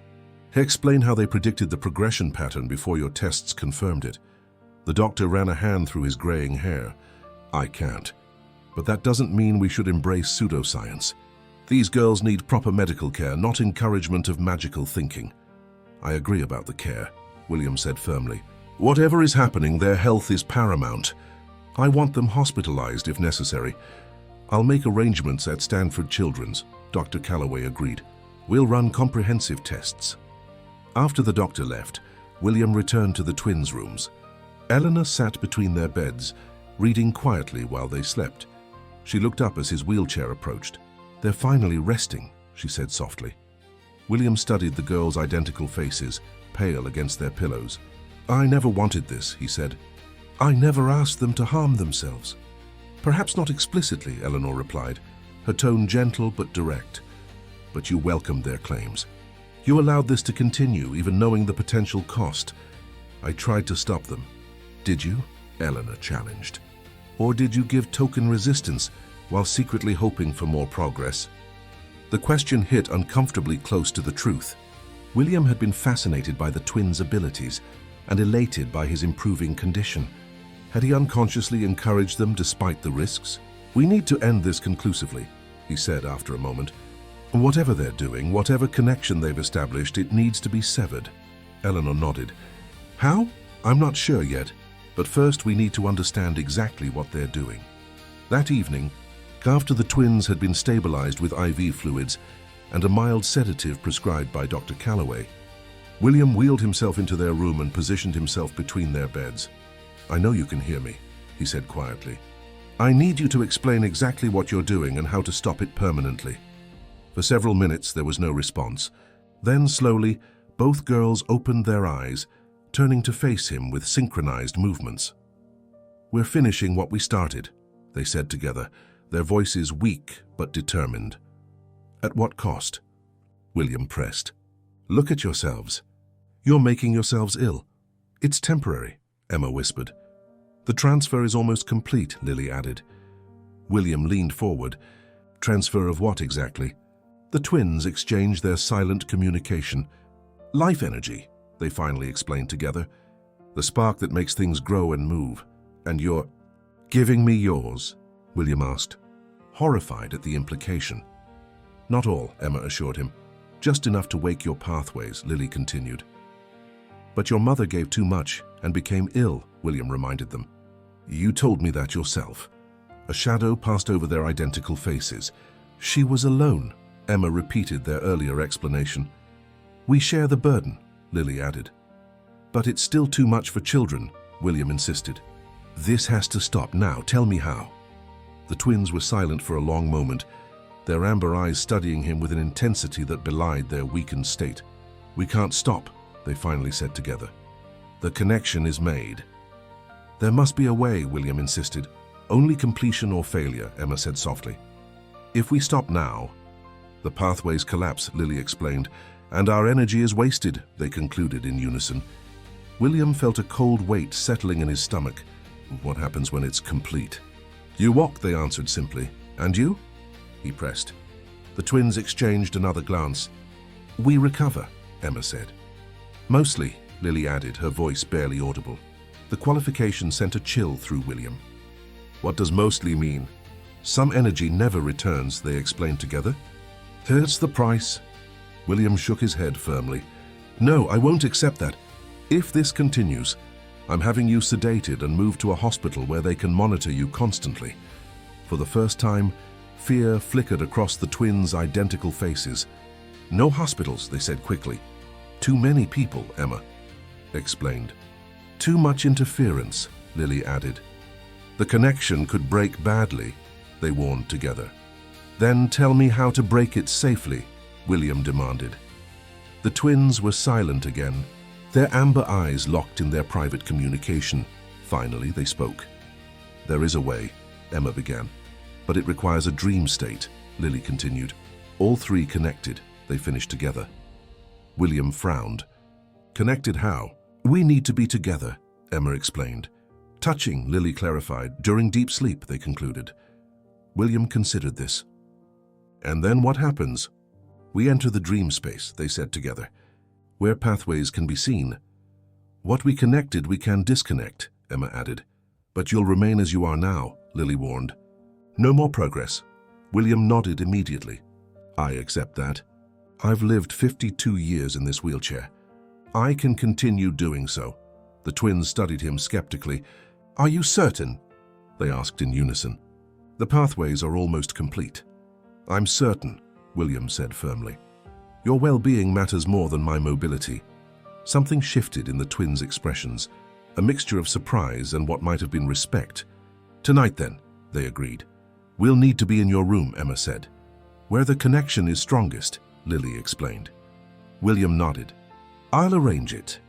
Explain how they predicted the progression pattern before your tests confirmed it. The doctor ran a hand through his graying hair. I can't. But that doesn't mean we should embrace pseudoscience. These girls need proper medical care, not encouragement of magical thinking. I agree about the care, William said firmly. Whatever is happening, their health is paramount. I want them hospitalized if necessary. I'll make arrangements at Stanford Children's, Dr. Calloway agreed. We'll run comprehensive tests. After the doctor left, William returned to the twins' rooms. Eleanor sat between their beds, reading quietly while they slept. She looked up as his wheelchair approached. They're finally resting, she said softly. William studied the girls' identical faces, pale against their pillows. I never wanted this, he said. I never asked them to harm themselves. Perhaps not explicitly, Eleanor replied, her tone gentle but direct. But you welcomed their claims. You allowed this to continue, even knowing the potential cost. I tried to stop them. Did you? Eleanor challenged. Or did you give token resistance while secretly hoping for more progress? The question hit uncomfortably close to the truth. William had been fascinated by the twins' abilities and elated by his improving condition. Had he unconsciously encouraged them despite the risks? We need to end this conclusively, he said after a moment. Whatever they're doing, whatever connection they've established, it needs to be severed. Eleanor nodded. How? I'm not sure yet, but first we need to understand exactly what they're doing. That evening, after the twins had been stabilized with IV fluids and a mild sedative prescribed by Dr. Calloway, William wheeled himself into their room and positioned himself between their beds. I know you can hear me, he said quietly. I need you to explain exactly what you're doing and how to stop it permanently. For several minutes there was no response. Then slowly, both girls opened their eyes, turning to face him with synchronized movements. We're finishing what we started, they said together, their voices weak but determined. At what cost? William pressed. Look at yourselves. You're making yourselves ill. It's temporary, Emma whispered. The transfer is almost complete, Lily added. William leaned forward. Transfer of what exactly? The twins exchanged their silent communication. Life energy, they finally explained together. The spark that makes things grow and move. And you're giving me yours? William asked, horrified at the implication. Not all, Emma assured him. Just enough to wake your pathways, Lily continued. But your mother gave too much and became ill, William reminded them. You told me that yourself. A shadow passed over their identical faces. She was alone, Emma repeated their earlier explanation. We share the burden, Lily added. But it's still too much for children, William insisted. This has to stop now. Tell me how. The twins were silent for a long moment, their amber eyes studying him with an intensity that belied their weakened state. We can't stop, they finally said together. The connection is made. There must be a way, William insisted. Only completion or failure, Emma said softly. If we stop now, the pathways collapse, Lily explained, and our energy is wasted, they concluded in unison. William felt a cold weight settling in his stomach. What happens when it's complete? You walk, they answered simply. And you? He pressed. The twins exchanged another glance. We recover, Emma said. Mostly, Lily added, her voice barely audible. The qualification sent a chill through William. What does mostly mean? Some energy never returns, they explained together. Here's the price. William shook his head firmly. No, I won't accept that. If this continues, I'm having you sedated and moved to a hospital where they can monitor you constantly." For the first time, fear flickered across the twins' identical faces. "No hospitals," they said quickly. "Too many people," Emma explained. "Too much interference," Lily added. "The connection could break badly," they warned together. "Then tell me how to break it safely," William demanded. The twins were silent again, their amber eyes locked in their private communication. Finally, they spoke. "There is a way," Emma began. "But it requires a dream state," Lily continued. "All three connected," they finished together. William frowned. "Connected how?" "We need to be together," Emma explained. "Touching," Lily clarified. "During deep sleep," they concluded. William considered this. "And then what happens?" "We enter the dream space," they said together, "where pathways can be seen. What we connected, we can disconnect," Emma added. "But you'll remain as you are now," Lily warned. "No more progress." William nodded immediately. "I accept that. I've lived 52 years in this wheelchair. I can continue doing so." The twins studied him skeptically. "Are you certain?" they asked in unison. "The pathways are almost complete." "I'm certain," William said firmly. "Your well-being matters more than my mobility." Something shifted in the twins' expressions, a mixture of surprise and what might have been respect. "Tonight then," they agreed. "We'll need to be in your room," Emma said. "Where the connection is strongest," Lily explained. William nodded. "I'll arrange it."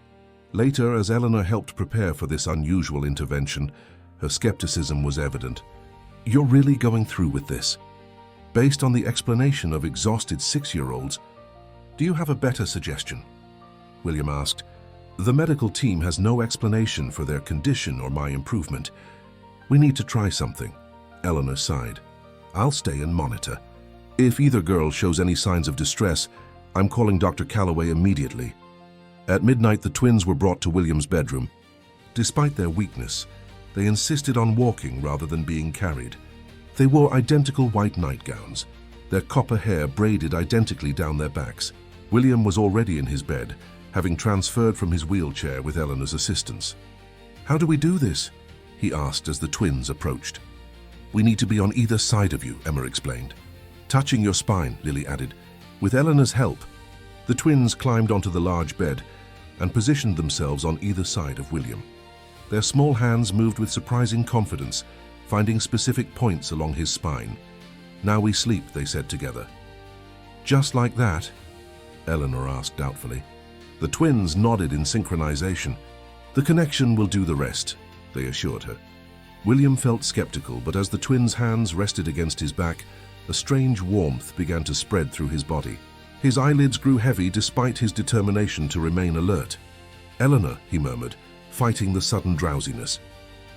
Later, as Eleanor helped prepare for this unusual intervention, her skepticism was evident. "You're really going through with this?" Based on the explanation of exhausted 6-year-olds, "Do you have a better suggestion?" William asked. "The medical team has no explanation for their condition or my improvement. We need to try something." Eleanor sighed. "I'll stay and monitor. If either girl shows any signs of distress, I'm calling Dr. Calloway immediately." At midnight, the twins were brought to William's bedroom. Despite their weakness, they insisted on walking rather than being carried. They wore identical white nightgowns, their copper hair braided identically down their backs. William was already in his bed, having transferred from his wheelchair with Eleanor's assistance. "How do we do this?" he asked as the twins approached. "We need to be on either side of you," Emma explained. "Touching your spine," Lily added. With Eleanor's help, the twins climbed onto the large bed and positioned themselves on either side of William. Their small hands moved with surprising confidence, finding specific points along his spine. "Now we sleep," they said together. "Just like that?" Eleanor asked doubtfully. The twins nodded in synchronization. "The connection will do the rest," they assured her. William felt skeptical, but as the twins' hands rested against his back, a strange warmth began to spread through his body. His eyelids grew heavy despite his determination to remain alert. "Eleanor," he murmured, fighting the sudden drowsiness.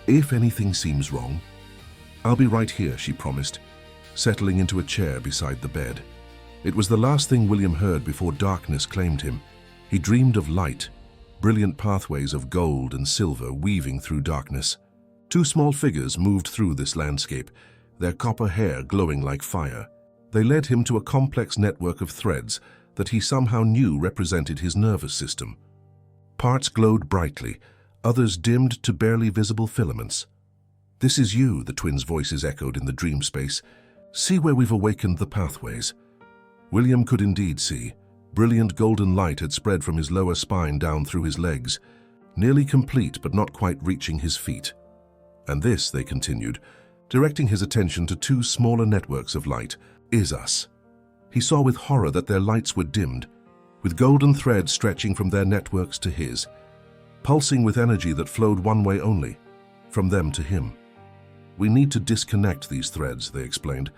"If anything seems wrong." "I'll be right here," she promised, settling into a chair beside the bed. It was the last thing William heard before darkness claimed him. He dreamed of light, brilliant pathways of gold and silver weaving through darkness. Two small figures moved through this landscape, their copper hair glowing like fire. They led him to a complex network of threads that he somehow knew represented his nervous system. Parts glowed brightly, others dimmed to barely visible filaments. "This is you," the twins' voices echoed in the dream space. "See where we've awakened the pathways." William could indeed see. Brilliant golden light had spread from his lower spine down through his legs, nearly complete but not quite reaching his feet. "And this," they continued, directing his attention to two smaller networks of light, "is us." He saw with horror that their lights were dimmed, with golden threads stretching from their networks to his, pulsing with energy that flowed one way only, from them to him. "We need to disconnect these threads," they explained,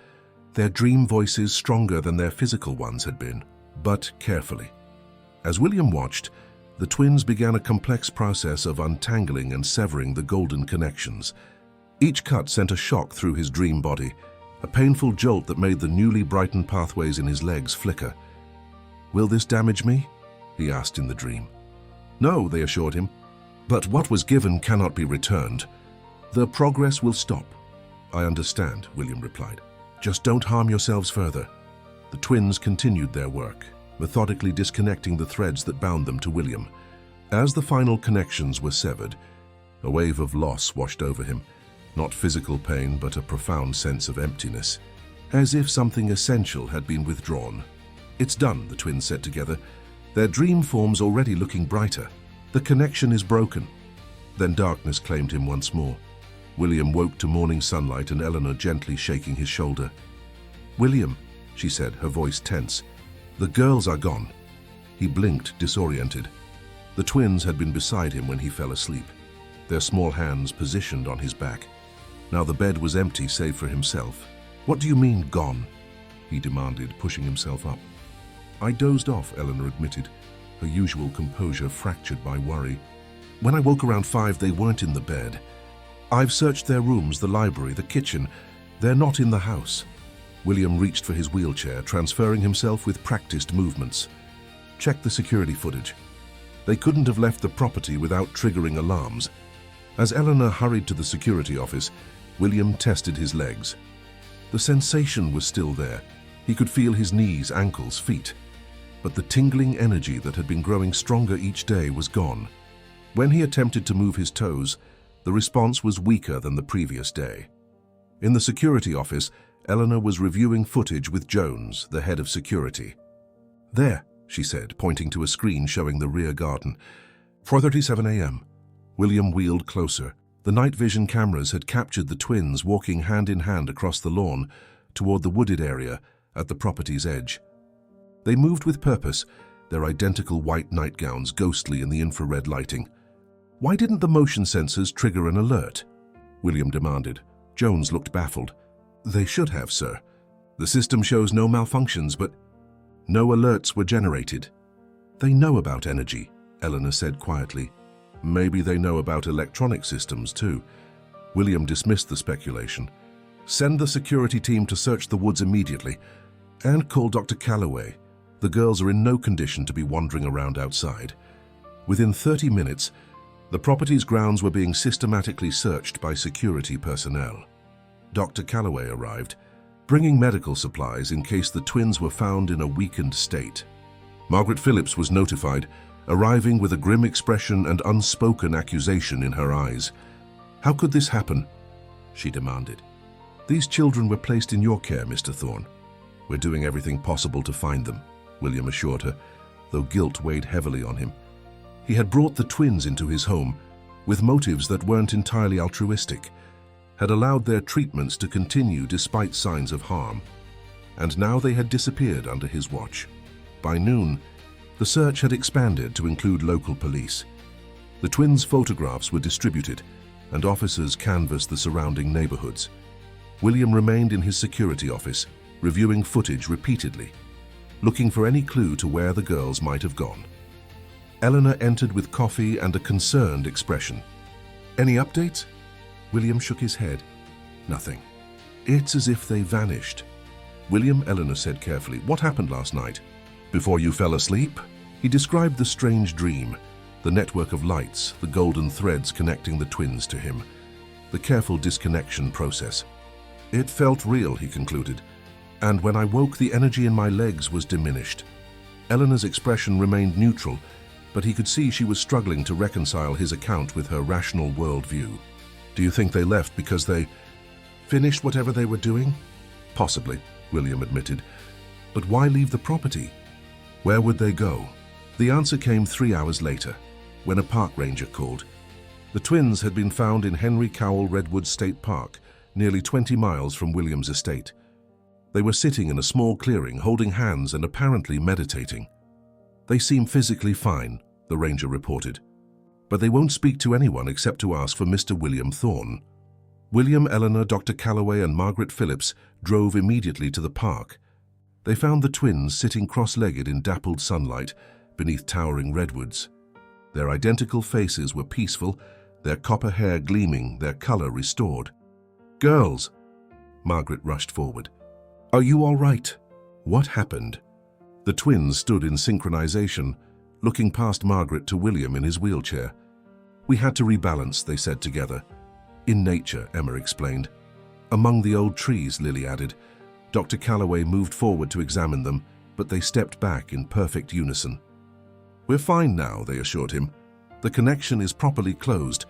their dream voices stronger than their physical ones had been, but carefully. As William watched, the twins began a complex process of untangling and severing the golden connections. Each cut sent a shock through his dream body, a painful jolt that made the newly brightened pathways in his legs flicker. "Will this damage me?" he asked in the dream. "No," they assured him, "but what was given cannot be returned. The progress will stop." "I understand," William replied. "Just don't harm yourselves further." The twins continued their work, methodically disconnecting the threads that bound them to William. As the final connections were severed, A wave of loss washed over him, not physical pain but a profound sense of emptiness, as if something essential had been withdrawn. "It's done," the twins said together, their dream forms already looking brighter. "The connection is broken." Then darkness claimed him once more. William woke to morning sunlight and Eleanor gently shaking his shoulder. "William," she said, her voice tense, "the girls are gone." He blinked, disoriented. The twins had been beside him when he fell asleep, their small hands positioned on his back. Now the bed was empty save for himself. "What do you mean, gone?" he demanded, pushing himself up. "I dozed off," Eleanor admitted, her usual composure fractured by worry. "When I woke around 5, they weren't in the bed. I've searched their rooms, the library, the kitchen. They're not in the house." William reached for his wheelchair, transferring himself with practiced movements. "Check the security footage. They couldn't have left the property without triggering alarms." As Eleanor hurried to the security office, William tested his legs. The sensation was still there. He could feel his knees, ankles, feet. But the tingling energy that had been growing stronger each day was gone. When he attempted to move his toes, the response was weaker than the previous day. In the security office, Eleanor was reviewing footage with Jones, the head of security. "There," she said, pointing to a screen showing the rear garden. 4:37 a.m. William wheeled closer. The night vision cameras had captured the twins walking hand in hand across the lawn toward the wooded area at the property's edge. They moved with purpose, their identical white nightgowns ghostly in the infrared lighting. "Why didn't the motion sensors trigger an alert?" William demanded. Jones looked baffled. "They should have, sir. The system shows no malfunctions, but no alerts were generated." "They know about energy," Eleanor said quietly. "Maybe they know about electronic systems, too." William dismissed the speculation. "Send the security team to search the woods immediately, and call Dr. Calloway. The girls are in no condition to be wandering around outside." Within 30 minutes, the property's grounds were being systematically searched by security personnel. Dr. Calloway arrived, bringing medical supplies in case the twins were found in a weakened state. Margaret Phillips was notified, arriving with a grim expression and unspoken accusation in her eyes. "How could this happen?" she demanded. "These children were placed in your care, Mr. Thorne. We're doing everything possible to find them," William assured her, though guilt weighed heavily on him. He had brought the twins into his home with motives that weren't entirely altruistic, had allowed their treatments to continue despite signs of harm, and now they had disappeared under his watch. By noon, the search had expanded to include local police. The twins' photographs were distributed, and officers canvassed the surrounding neighborhoods. William remained in his security office, reviewing footage repeatedly, looking for any clue to where the girls might have gone. Eleanor entered with coffee and a concerned expression. "Any updates?" William shook his head. "Nothing. It's as if they vanished." "William," Eleanor said carefully, "what happened last night? Before you fell asleep?" He described the strange dream, the network of lights, the golden threads connecting the twins to him, the careful disconnection process. "It felt real," he concluded, "and when I woke, the energy in my legs was diminished." Eleanor's expression remained neutral, but he could see she was struggling to reconcile his account with her rational worldview. "Do you think they left because they finished whatever they were doing?" "Possibly," William admitted. "But why leave the property? Where would they go?" The answer came 3 hours later, when a park ranger called. The twins had been found in Henry Cowell Redwood State Park, nearly 20 miles from William's estate. They were sitting in a small clearing, holding hands and apparently meditating. "They seem physically fine," the ranger reported, "but they won't speak to anyone except to ask for Mr. William Thorne." William, Eleanor, Dr. Calloway, and Margaret Phillips drove immediately to the park. They found the twins sitting cross-legged in dappled sunlight beneath towering redwoods. Their identical faces were peaceful, their copper hair gleaming, their color restored. "Girls!" Margaret rushed forward. "Are you all right? What happened?" The twins stood in synchronization, looking past Margaret to William in his wheelchair. "We had to rebalance," they said together. "In nature," Emma explained. "Among the old trees," Lily added. Dr. Calloway moved forward to examine them, but they stepped back in perfect unison. "We're fine now," they assured him. "The connection is properly closed.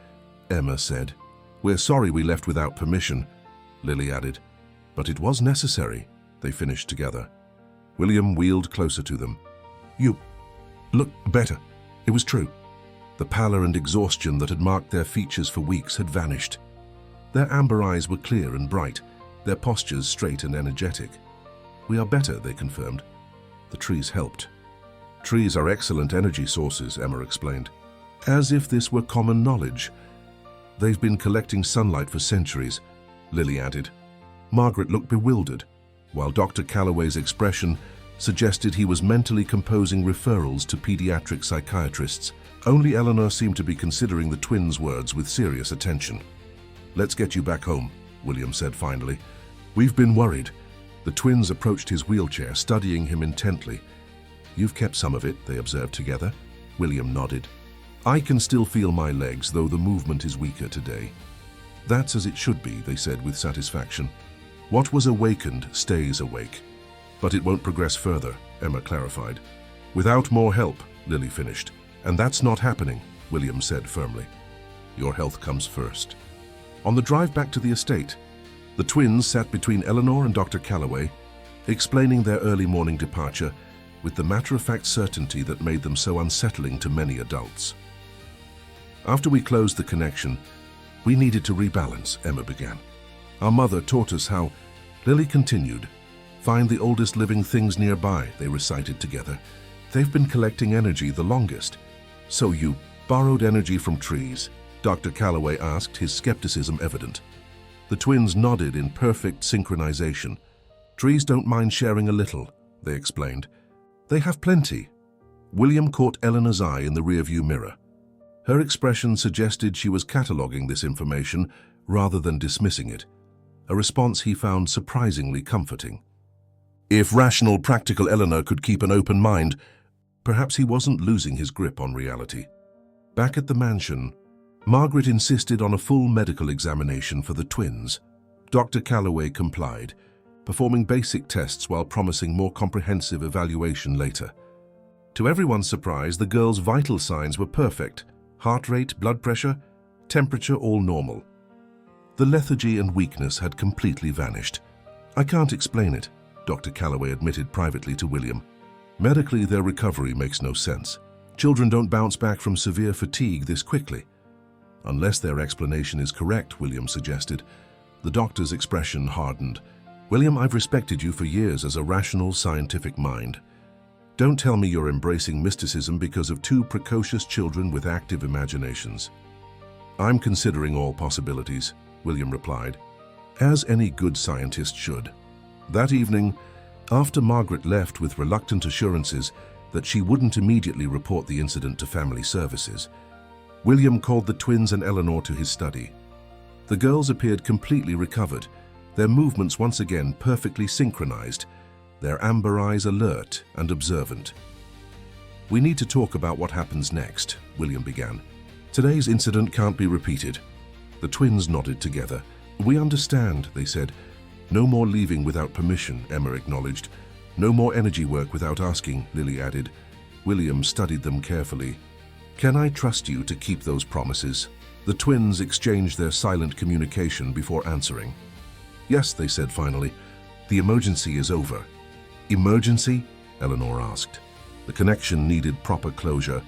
Emma said. "We're sorry we left without permission," Lily added. "But it was necessary," they finished together. William wheeled closer to them. "You look better." It was true. The pallor and exhaustion that had marked their features for weeks had vanished. Their amber eyes were clear and bright, their postures straight and energetic. "We are better," they confirmed. The trees helped. "Trees are excellent energy sources," Emma explained. As if this were common knowledge. "They've been collecting sunlight for centuries," Lily added. Margaret looked bewildered, while Dr. Calloway's expression suggested he was mentally composing referrals to pediatric psychiatrists. Only Eleanor seemed to be considering the twins' words with serious attention. "Let's get you back home," William said finally. "We've been worried." The twins approached his wheelchair, studying him intently. "You've kept some of it," they observed together. William nodded. "I can still feel my legs, though the movement is weaker today." "That's as it should be," they said with satisfaction. "What was awakened stays awake." "But it won't progress further," Emma clarified. "Without more help," Lily finished. "And that's not happening," William said firmly. "Your health comes first." On the drive back to the estate, the twins sat between Eleanor and Dr. Calloway, explaining their early morning departure with the matter-of-fact certainty that made them so unsettling to many adults. "After we closed the connection, we needed to rebalance," Emma began. "Our mother taught us how," Lily continued. "Find the oldest living things nearby," they recited together. "They've been collecting energy the longest." "So you borrowed energy from trees?" Dr. Calloway asked, his skepticism evident. The twins nodded in perfect synchronization. "Trees don't mind sharing a little," they explained. "They have plenty." William caught Eleanor's eye in the rearview mirror. Her expression suggested she was cataloging this information rather than dismissing it, a response he found surprisingly comforting. If rational, practical Eleanor could keep an open mind, perhaps he wasn't losing his grip on reality. Back at the mansion, Margaret insisted on a full medical examination for the twins. Dr. Calloway complied, performing basic tests while promising more comprehensive evaluation later. To everyone's surprise, the girls' vital signs were perfect. Heart rate, blood pressure, temperature all normal. The lethargy and weakness had completely vanished. "I can't explain it," Dr. Calloway admitted privately to William. "Medically, their recovery makes no sense. Children don't bounce back from severe fatigue this quickly." "Unless their explanation is correct," William suggested. The doctor's expression hardened. "William, I've respected you for years as a rational, scientific mind. Don't tell me you're embracing mysticism because of two precocious children with active imaginations." "I'm considering all possibilities," William replied, as any good scientist should. That evening, after Margaret left with reluctant assurances that she wouldn't immediately report the incident to family services, William called the twins and Eleanor to his study. The girls appeared completely recovered, their movements once again perfectly synchronized, their amber eyes alert and observant. "We need to talk about what happens next," William began. "Today's incident can't be repeated." The twins nodded together. "We understand," they said. "No more leaving without permission," Emma acknowledged. "No more energy work without asking," Lily added. William studied them carefully. "Can I trust you to keep those promises?" The twins exchanged their silent communication before answering. "Yes," they said finally. "The emergency is over." "Emergency?" Eleanor asked. "The connection needed proper closure,"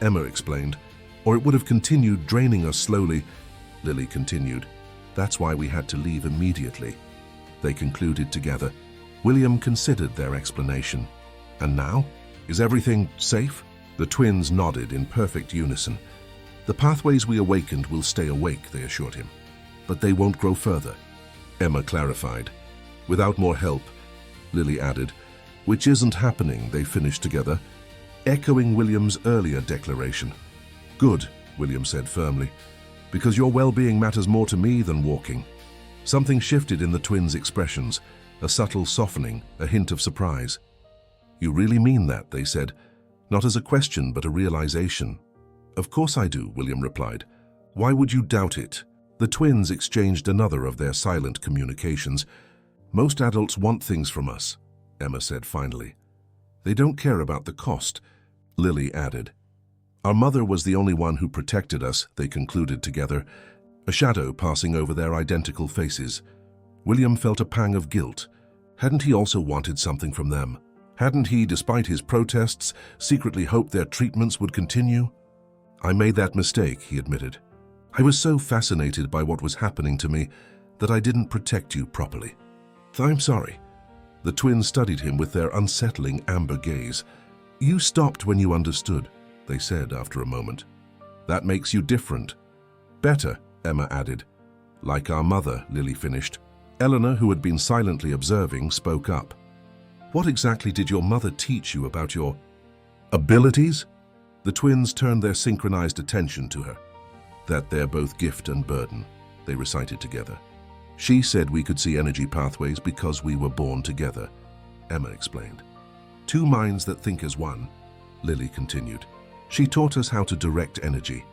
Emma explained. "Or it would have continued draining us slowly," Lily continued. "That's why we had to leave immediately," they concluded together. William considered their explanation. "And now? Is everything safe?" The twins nodded in perfect unison. "The pathways we awakened will stay awake," they assured him. "But they won't grow further," Emma clarified. "Without more help," Lily added. "Which isn't happening," they finished together, echoing William's earlier declaration. "Good," William said firmly, "because your well-being matters more to me than walking." Something shifted in the twins' expressions, a subtle softening, a hint of surprise. "You really mean that?" they said, not as a question but a realization. "Of course I do," William replied. "Why would you doubt it?" The twins exchanged another of their silent communications. "Most adults want things from us," Emma said finally. "They don't care about the cost," Lily added. Our mother was the only one who protected us, they concluded together, a shadow passing over their identical faces. William felt a pang of guilt. Hadn't he also wanted something from them? Hadn't he, despite his protests, secretly hoped their treatments would continue? I made that mistake, he admitted. I was so fascinated by what was happening to me that I didn't protect you properly. I'm sorry. The twins studied him with their unsettling amber gaze. You stopped when you understood, they said after a moment. That makes you different. Better, Emma added. Like our mother, Lily finished. Eleanor, who had been silently observing, spoke up. What exactly did your mother teach you about your abilities? The twins turned their synchronized attention to her. That they're both gift and burden, they recited together. She said we could see energy pathways because we were born together, Emma explained. Two minds that think as one, Lily continued. She taught us how to direct energy,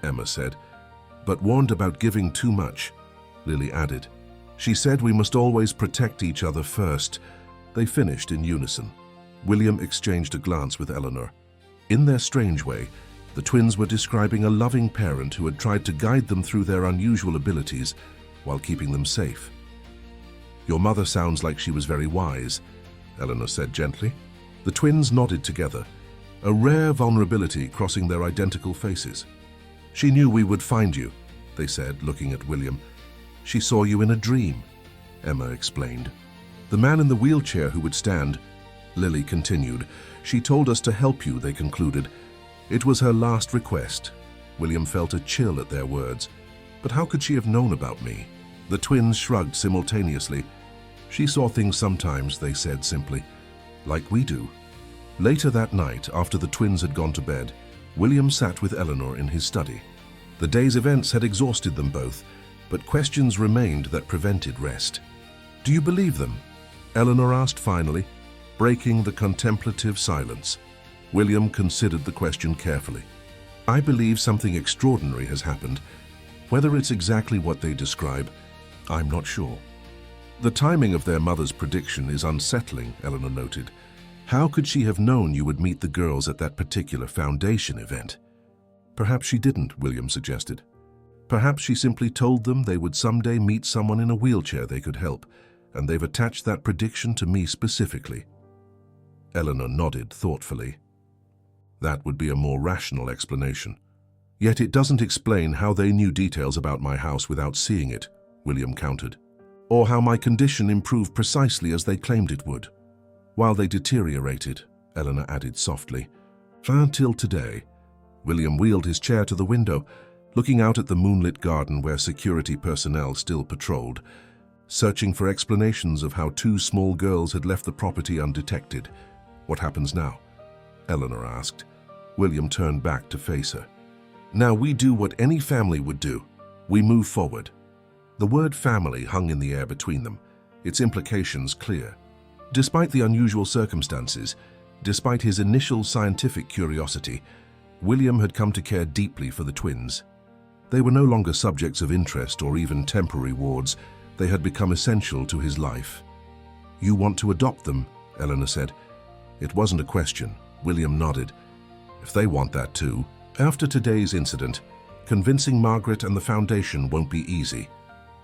Emma said, but warned about giving too much, Lily added. She said we must always protect each other first. They finished in unison. William exchanged a glance with Eleanor. In their strange way, the twins were describing a loving parent who had tried to guide them through their unusual abilities while keeping them safe. Your mother sounds like she was very wise, Eleanor said gently. The twins nodded together, a rare vulnerability crossing their identical faces. She knew we would find you, they said, looking at William. She saw you in a dream, Emma explained. The man in the wheelchair who would stand, Lily continued. She told us to help you, they concluded. It was her last request. William felt a chill at their words. But how could she have known about me? The twins shrugged simultaneously. She saw things sometimes, they said simply, like we do. Later that night, after the twins had gone to bed, William sat with Eleanor in his study. The day's events had exhausted them both, but questions remained that prevented rest. Do you believe them? Eleanor asked finally, breaking the contemplative silence. William considered the question carefully. I believe something extraordinary has happened. Whether it's exactly what they describe, I'm not sure. The timing of their mother's prediction is unsettling, Eleanor noted. How could she have known you would meet the girls at that particular foundation event? Perhaps she didn't, William suggested. Perhaps she simply told them they would someday meet someone in a wheelchair they could help, and they've attached that prediction to me specifically. Eleanor nodded thoughtfully. That would be a more rational explanation. Yet it doesn't explain how they knew details about my house without seeing it, William countered, or how my condition improved precisely as they claimed it would. While they deteriorated, Eleanor added softly. Until today. William wheeled his chair to the window, looking out at the moonlit garden where security personnel still patrolled, searching for explanations of how two small girls had left the property undetected. What happens now? Eleanor asked. William turned back to face her. Now we do what any family would do. We move forward. The word family hung in the air between them, its implications clear. Despite the unusual circumstances, despite his initial scientific curiosity, William had come to care deeply for the twins. They were no longer subjects of interest or even temporary wards. They had become essential to his life. You want to adopt them, Eleanor said. It wasn't a question. William nodded. If they want that too. After today's incident, convincing Margaret and the Foundation won't be easy.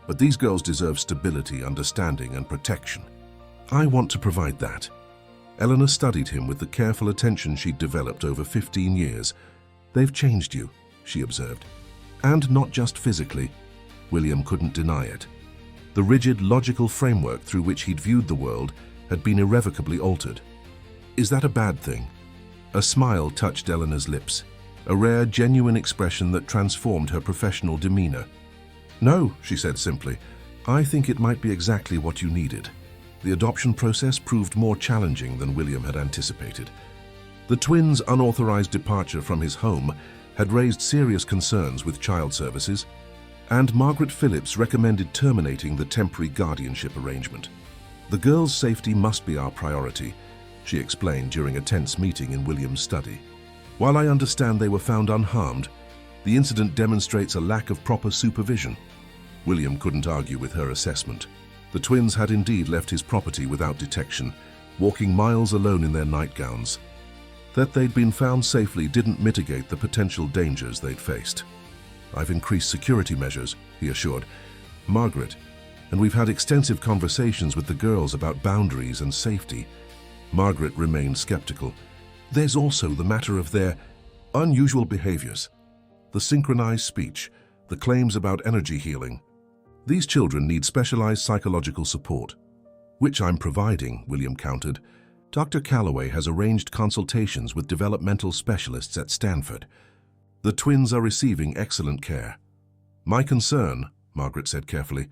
But these girls deserve stability, understanding, and protection. I want to provide that. Eleanor studied him with the careful attention she'd developed over 15 years. They've changed you, she observed. And not just physically. William couldn't deny it. The rigid, logical framework through which he'd viewed the world had been irrevocably altered. Is that a bad thing? A smile touched Eleanor's lips, a rare, genuine expression that transformed her professional demeanor. No, she said simply. I think it might be exactly what you needed. The adoption process proved more challenging than William had anticipated. The twins' unauthorized departure from his home had raised serious concerns with child services, and Margaret Phillips recommended terminating the temporary guardianship arrangement. The girls' safety must be our priority, she explained during a tense meeting in William's study. While I understand they were found unharmed, the incident demonstrates a lack of proper supervision. William couldn't argue with her assessment. The twins had indeed left his property without detection, walking miles alone in their nightgowns. That they'd been found safely didn't mitigate the potential dangers they'd faced. "I've increased security measures," he assured Margaret, "and we've had extensive conversations with the girls about boundaries and safety." Margaret remained skeptical. "There's also the matter of their unusual behaviors, the synchronized speech, the claims about energy healing. These children need specialized psychological support." "Which I'm providing," William countered. "Dr. Calloway has arranged consultations with developmental specialists at Stanford. The twins are receiving excellent care." "My concern," Margaret said carefully,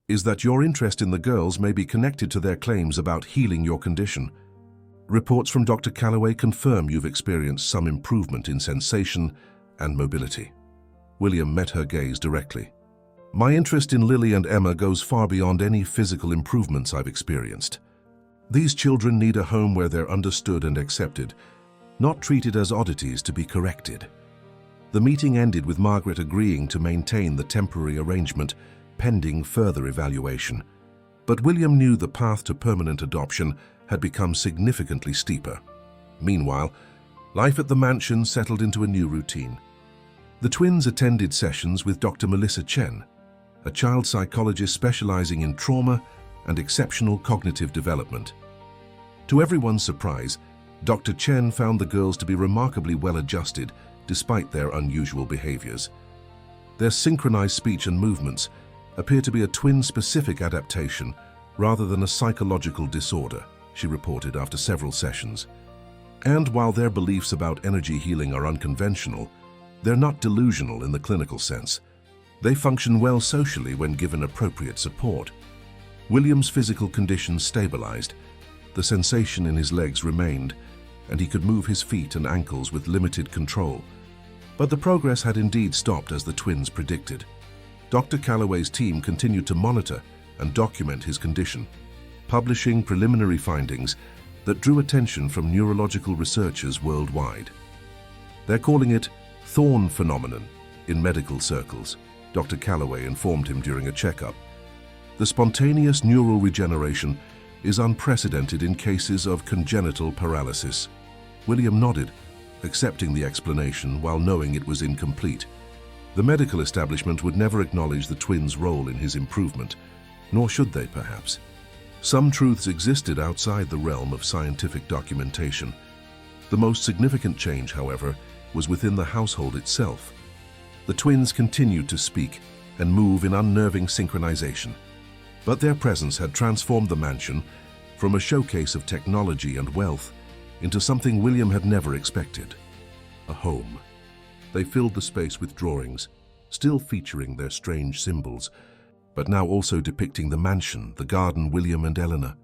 "is that your interest in the girls may be connected to their claims about healing your condition. Reports from Dr. Calloway confirm you've experienced some improvement in sensation and mobility." William met her gaze directly. "My interest in Lily and Emma goes far beyond any physical improvements I've experienced. These children need a home where they're understood and accepted, not treated as oddities to be corrected." The meeting ended with Margaret agreeing to maintain the temporary arrangement, pending further evaluation. But William knew the path to permanent adoption had become significantly steeper. Meanwhile, life at the mansion settled into a new routine. The twins attended sessions with Dr. Melissa Chen, a child psychologist specializing in trauma and exceptional cognitive development. To everyone's surprise, Dr. Chen found the girls to be remarkably well-adjusted despite their unusual behaviors. Their synchronized speech and movements appear to be a twin-specific adaptation rather than a psychological disorder, she reported after several sessions. And while their beliefs about energy healing are unconventional, they're not delusional in the clinical sense. They function well socially when given appropriate support. William's physical condition stabilized. The sensation in his legs remained, and he could move his feet and ankles with limited control. But the progress had indeed stopped as the twins predicted. Dr. Calloway's team continued to monitor and document his condition, publishing preliminary findings that drew attention from neurological researchers worldwide. They're calling it Thorne phenomenon in medical circles, Dr. Calloway informed him during a checkup. The spontaneous neural regeneration is unprecedented in cases of congenital paralysis. William nodded, accepting the explanation while knowing it was incomplete. The medical establishment would never acknowledge the twins' role in his improvement, nor should they, perhaps. Some truths existed outside the realm of scientific documentation. The most significant change, however, was within the household itself. The twins continued to speak and move in unnerving synchronization. But their presence had transformed the mansion from a showcase of technology and wealth into something William had never expected: a home. They filled the space with drawings, still featuring their strange symbols, but now also depicting the mansion, the garden, William and Eleanor.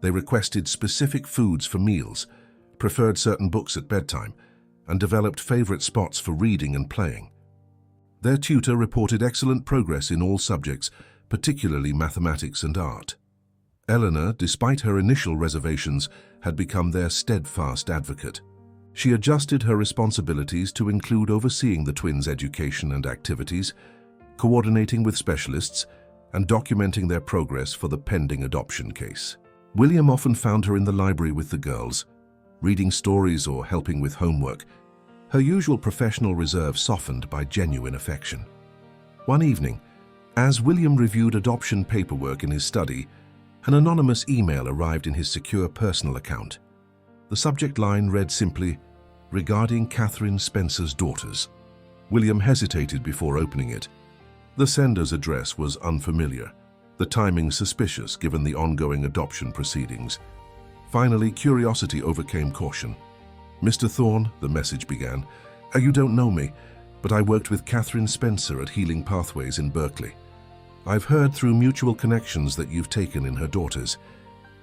They requested specific foods for meals, preferred certain books at bedtime, and developed favorite spots for reading and playing. Their tutor reported excellent progress in all subjects, particularly mathematics and art. Eleanor, despite her initial reservations, had become their steadfast advocate. She adjusted her responsibilities to include overseeing the twins' education and activities, coordinating with specialists, and documenting their progress for the pending adoption case. William often found her in the library with the girls, reading stories or helping with homework, her usual professional reserve softened by genuine affection. One evening, as William reviewed adoption paperwork in his study, an anonymous email arrived in his secure personal account. The subject line read simply, "Regarding Catherine Spencer's daughters." William hesitated before opening it. The sender's address was unfamiliar, the timing suspicious given the ongoing adoption proceedings. Finally, curiosity overcame caution. "Mr. Thorne," the message began, "you don't know me, but I worked with Catherine Spencer at Healing Pathways in Berkeley. I've heard through mutual connections that you've taken in her daughters.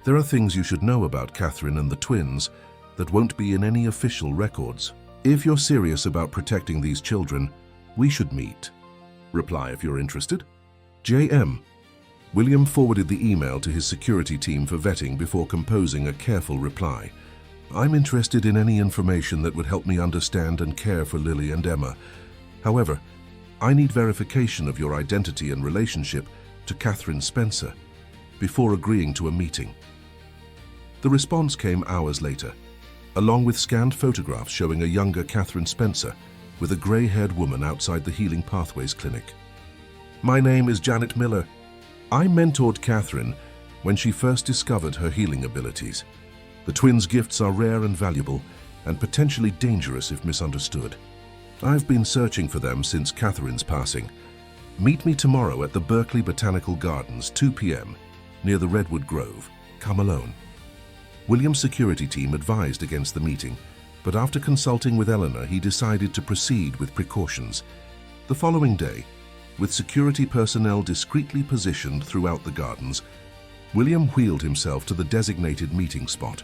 There are things you should know about Catherine and the twins that won't be in any official records. If you're serious about protecting these children, we should meet. Reply if you're interested. J.M." William forwarded the email to his security team for vetting before composing a careful reply. "I'm interested in any information that would help me understand and care for Lily and Emma. However, I need verification of your identity and relationship to Catherine Spencer before agreeing to a meeting." The response came hours later. along with scanned photographs showing a younger Catherine Spencer with a grey-haired woman outside the Healing Pathways clinic. "My name is Janet Miller. I mentored Catherine when she first discovered her healing abilities. The twins' gifts are rare and valuable, and potentially dangerous if misunderstood. I've been searching for them since Catherine's passing. Meet me tomorrow at the Berkeley Botanical Gardens, 2 p.m., near the Redwood Grove. Come alone." William's security team advised against the meeting, but after consulting with Eleanor, he decided to proceed with precautions. The following day, with security personnel discreetly positioned throughout the gardens, William wheeled himself to the designated meeting spot.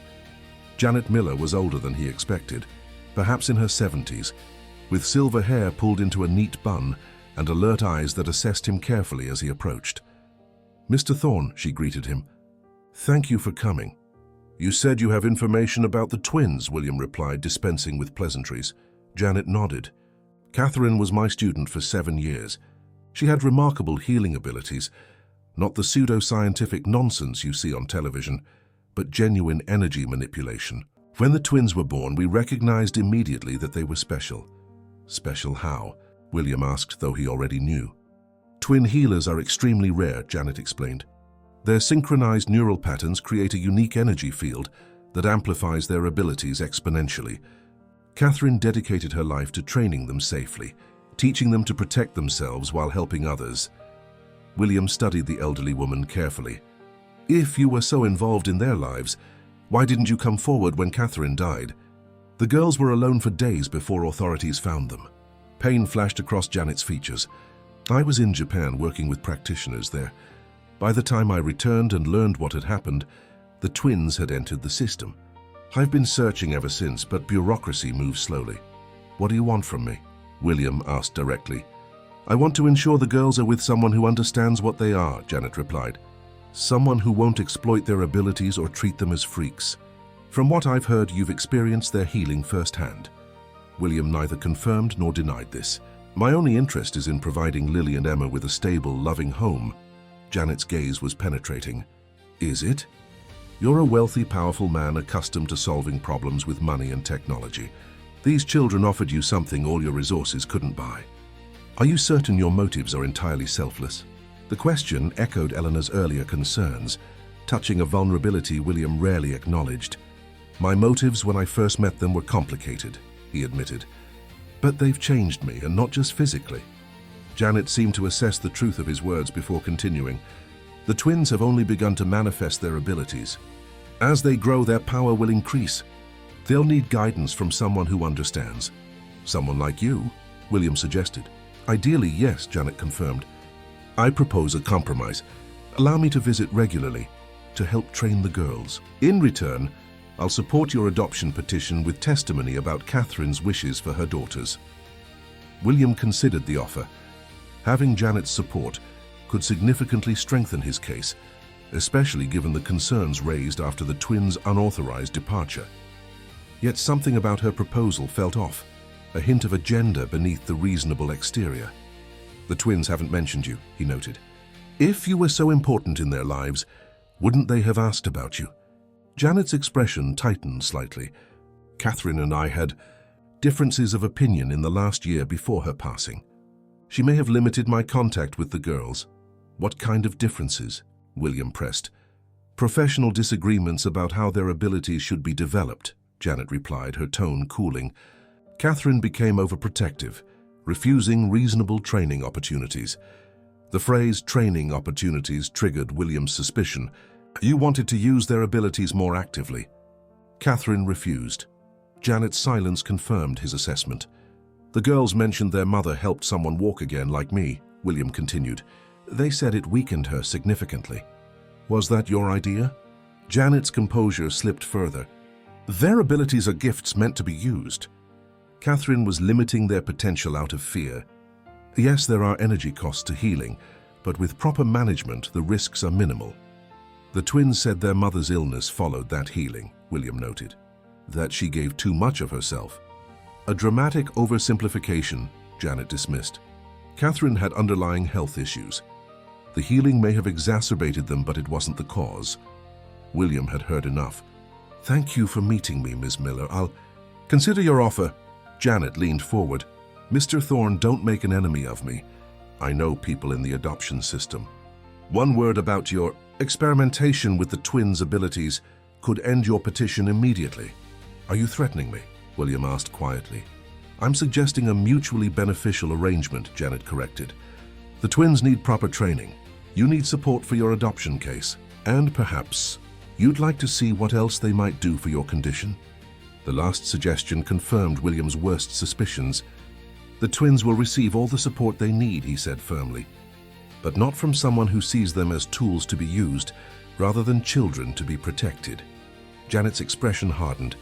Janet Miller was older than he expected, perhaps in her 70s, with silver hair pulled into a neat bun and alert eyes that assessed him carefully as he approached. "Mr. Thorne," she greeted him. "Thank you for coming." "You said you have information about the twins," William replied, dispensing with pleasantries. Janet nodded. "Catherine was my student for 7 years. She had remarkable healing abilities, not the pseudo-scientific nonsense you see on television, but genuine energy manipulation. When the twins were born, we recognized immediately that they were special." "Special how?" William asked, though he already knew. "Twin healers are extremely rare," Janet explained. "Their synchronized neural patterns create a unique energy field that amplifies their abilities exponentially. Catherine dedicated her life to training them safely, teaching them to protect themselves while helping others." William studied the elderly woman carefully. "If you were so involved in their lives, why didn't you come forward when Catherine died?" "The girls were alone for days before authorities found them." Pain flashed across Janet's features. "I was in Japan working with practitioners there. By the time I returned and learned what had happened, the twins had entered the system. I've been searching ever since, but bureaucracy moves slowly." "What do you want from me?" William asked directly. "I want to ensure the girls are with someone who understands what they are," Janet replied. "Someone who won't exploit their abilities or treat them as freaks. From what I've heard, you've experienced their healing firsthand." William neither confirmed nor denied this. "My only interest is in providing Lily and Emma with a stable, loving home." Janet's gaze was penetrating. "Is it? You're a wealthy, powerful man accustomed to solving problems with money and technology. These children offered you something all your resources couldn't buy. Are you certain your motives are entirely selfless?" The question echoed Eleanor's earlier concerns, touching a vulnerability William rarely acknowledged. "My motives when I first met them were complicated," he admitted. "But they've changed me, and not just physically." Janet seemed to assess the truth of his words before continuing. "The twins have only begun to manifest their abilities. As they grow, their power will increase. They'll need guidance from someone who understands." "Someone like you?" William suggested. "Ideally, yes," Janet confirmed. "I propose a compromise. Allow me to visit regularly to help train the girls. In return, I'll support your adoption petition with testimony about Catherine's wishes for her daughters." William considered the offer. Having Janet's support could significantly strengthen his case, especially given the concerns raised after the twins' unauthorized departure. Yet something about her proposal felt off, a hint of agenda beneath the reasonable exterior. "The twins haven't mentioned you," he noted. "If you were so important in their lives, wouldn't they have asked about you?" Janet's expression tightened slightly. "Catherine and I had differences of opinion in the last year before her passing. She may have limited my contact with the girls." "What kind of differences?" William pressed. "Professional disagreements about how their abilities should be developed," Janet replied, her tone cooling. "Catherine became overprotective, refusing reasonable training opportunities." The phrase "training opportunities" triggered William's suspicion. "You wanted to use their abilities more actively." Catherine refused. Janet's silence confirmed his assessment. "The girls mentioned their mother helped someone walk again like me," William continued. "They said it weakened her significantly." "Was that your idea?" Janet's composure slipped further. "Their abilities are gifts meant to be used. Catherine was limiting their potential out of fear. Yes, there are energy costs to healing, but with proper management, the risks are minimal." "The twins said their mother's illness followed that healing," William noted. "That she gave too much of herself." "A dramatic oversimplification," Janet dismissed. "Catherine had underlying health issues. The healing may have exacerbated them, but it wasn't the cause." William had heard enough. Thank you for meeting me, Miss Miller. I'll consider your offer. Janet leaned forward. Mr. Thorne, don't make an enemy of me. I know people in the adoption system. One word about your experimentation with the twins' abilities could end your petition immediately. Are you threatening me? William asked quietly. I'm suggesting a mutually beneficial arrangement, Janet corrected. The twins need proper training. You need support for your adoption case. And perhaps you'd like to see what else they might do for your condition? The last suggestion confirmed William's worst suspicions. The twins will receive all the support they need, he said firmly, but not from someone who sees them as tools to be used rather than children to be protected. Janet's expression hardened.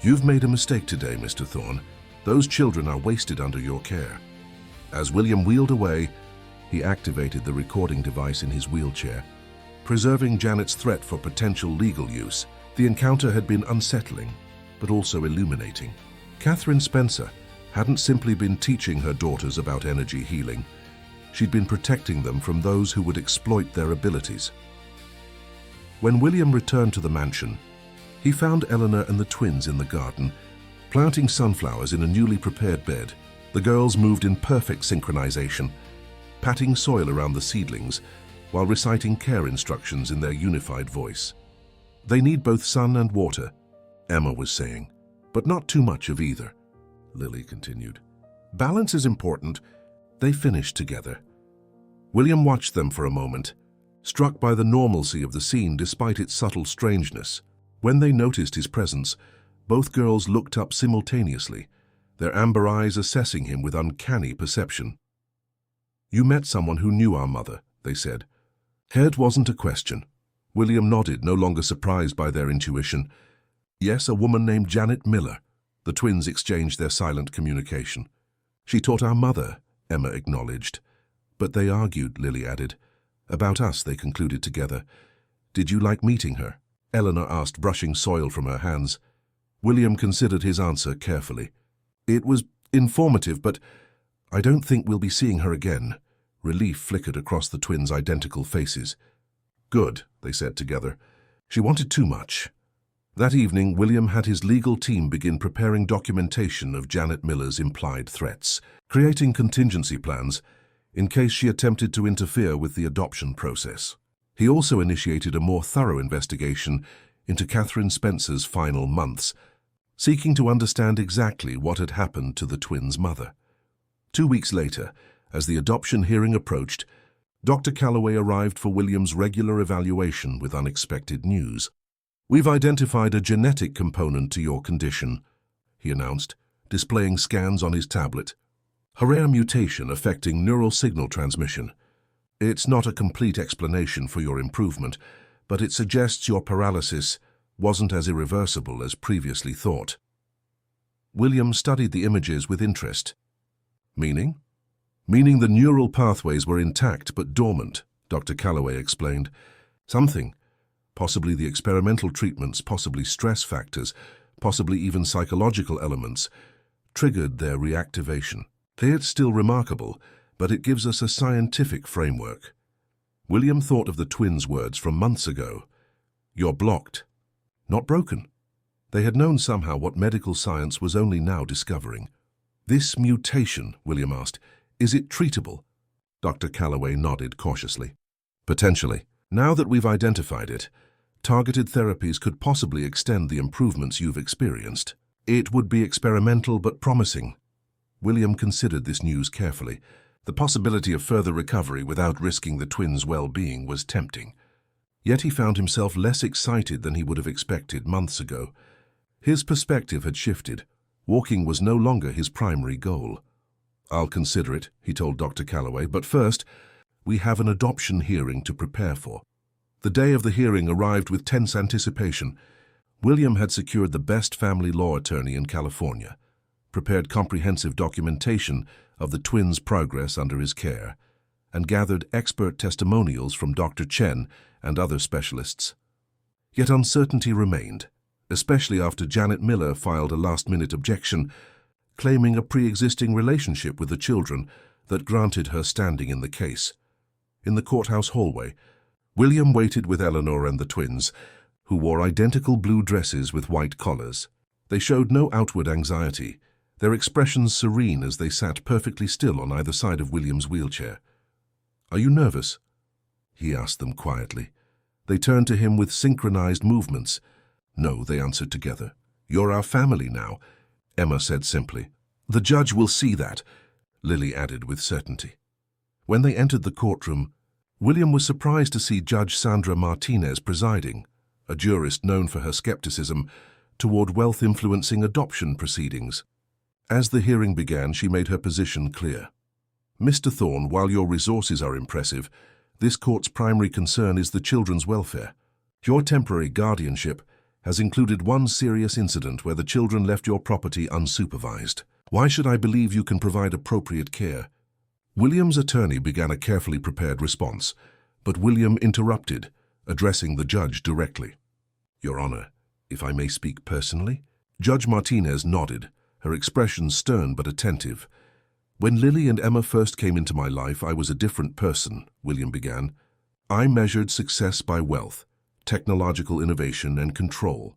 You've made a mistake today, Mr. Thorne. Those children are wasted under your care. As William wheeled away, he activated the recording device in his wheelchair. Preserving Janet's threat for potential legal use, the encounter had been unsettling, but also illuminating. Catherine Spencer hadn't simply been teaching her daughters about energy healing. She'd been protecting them from those who would exploit their abilities. When William returned to the mansion, he found Eleanor and the twins in the garden, planting sunflowers in a newly prepared bed. The girls moved in perfect synchronization, patting soil around the seedlings while reciting care instructions in their unified voice. They need both sun and water, Emma was saying, but not too much of either, Lily continued. Balance is important. They finished together. William watched them for a moment, struck by the normalcy of the scene despite its subtle strangeness. When they noticed his presence, both girls looked up simultaneously, their amber eyes assessing him with uncanny perception. You met someone who knew our mother, they said. Head wasn't a question. William nodded, no longer surprised by their intuition. Yes, a woman named Janet Miller. The twins exchanged their silent communication. She taught our mother, Emma acknowledged. But they argued, Lily added. About us, they concluded together. Did you like meeting her? Eleanor asked, brushing soil from her hands. William considered his answer carefully. It was informative, but I don't think we'll be seeing her again. Relief flickered across the twins' identical faces. Good, they said together. She wanted too much. That evening, William had his legal team begin preparing documentation of Janet Miller's implied threats, creating contingency plans in case she attempted to interfere with the adoption process. He also initiated a more thorough investigation into Catherine Spencer's final months, seeking to understand exactly what had happened to the twins' mother. 2 weeks later, as the adoption hearing approached, Dr. Calloway arrived for William's regular evaluation with unexpected news. We've identified a genetic component to your condition, he announced, displaying scans on his tablet. A rare mutation affecting neural signal transmission. It's not a complete explanation for your improvement, but it suggests your paralysis wasn't as irreversible as previously thought. William studied the images with interest. Meaning? Meaning the neural pathways were intact but dormant, Dr. Calloway explained. Something, possibly the experimental treatments, possibly stress factors, possibly even psychological elements, triggered their reactivation. It's still remarkable, but it gives us a scientific framework. William thought of the twins' words from months ago. You're blocked, not broken. They had known somehow what medical science was only now discovering. This mutation, William asked, is it treatable? Dr. Calloway nodded cautiously. Potentially. Now that we've identified it, targeted therapies could possibly extend the improvements you've experienced. It would be experimental but promising. William considered this news carefully. The possibility of further recovery without risking the twins' well-being was tempting. Yet he found himself less excited than he would have expected months ago. His perspective had shifted. Walking was no longer his primary goal. I'll consider it, he told Dr. Calloway, but first, we have an adoption hearing to prepare for. The day of the hearing arrived with tense anticipation. William had secured the best family law attorney in California, prepared comprehensive documentation of the twins' progress under his care, and gathered expert testimonials from Dr. Chen and other specialists. Yet uncertainty remained, especially after Janet Miller filed a last-minute objection, claiming a pre-existing relationship with the children that granted her standing in the case. In the courthouse hallway, William waited with Eleanor and the twins, who wore identical blue dresses with white collars. They showed no outward anxiety, their expressions serene as they sat perfectly still on either side of William's wheelchair. "Are you nervous?" he asked them quietly. They turned to him with synchronized movements. "No," they answered together. "You're our family now," Emma said simply. "The judge will see that," Lily added with certainty. When they entered the courtroom, William was surprised to see Judge Sandra Martinez presiding, a jurist known for her skepticism toward wealth-influencing adoption proceedings. As the hearing began, she made her position clear. "Mr. Thorne, while your resources are impressive, this court's primary concern is the children's welfare. Your temporary guardianship has included one serious incident where the children left your property unsupervised. Why should I believe you can provide appropriate care?" William's attorney began a carefully prepared response, but William interrupted, addressing the judge directly. "Your Honor, if I may speak personally?" Judge Martinez nodded, her expression stern but attentive. "When Lily and Emma first came into my life, I was a different person," William began. "I measured success by wealth, technological innovation, and control.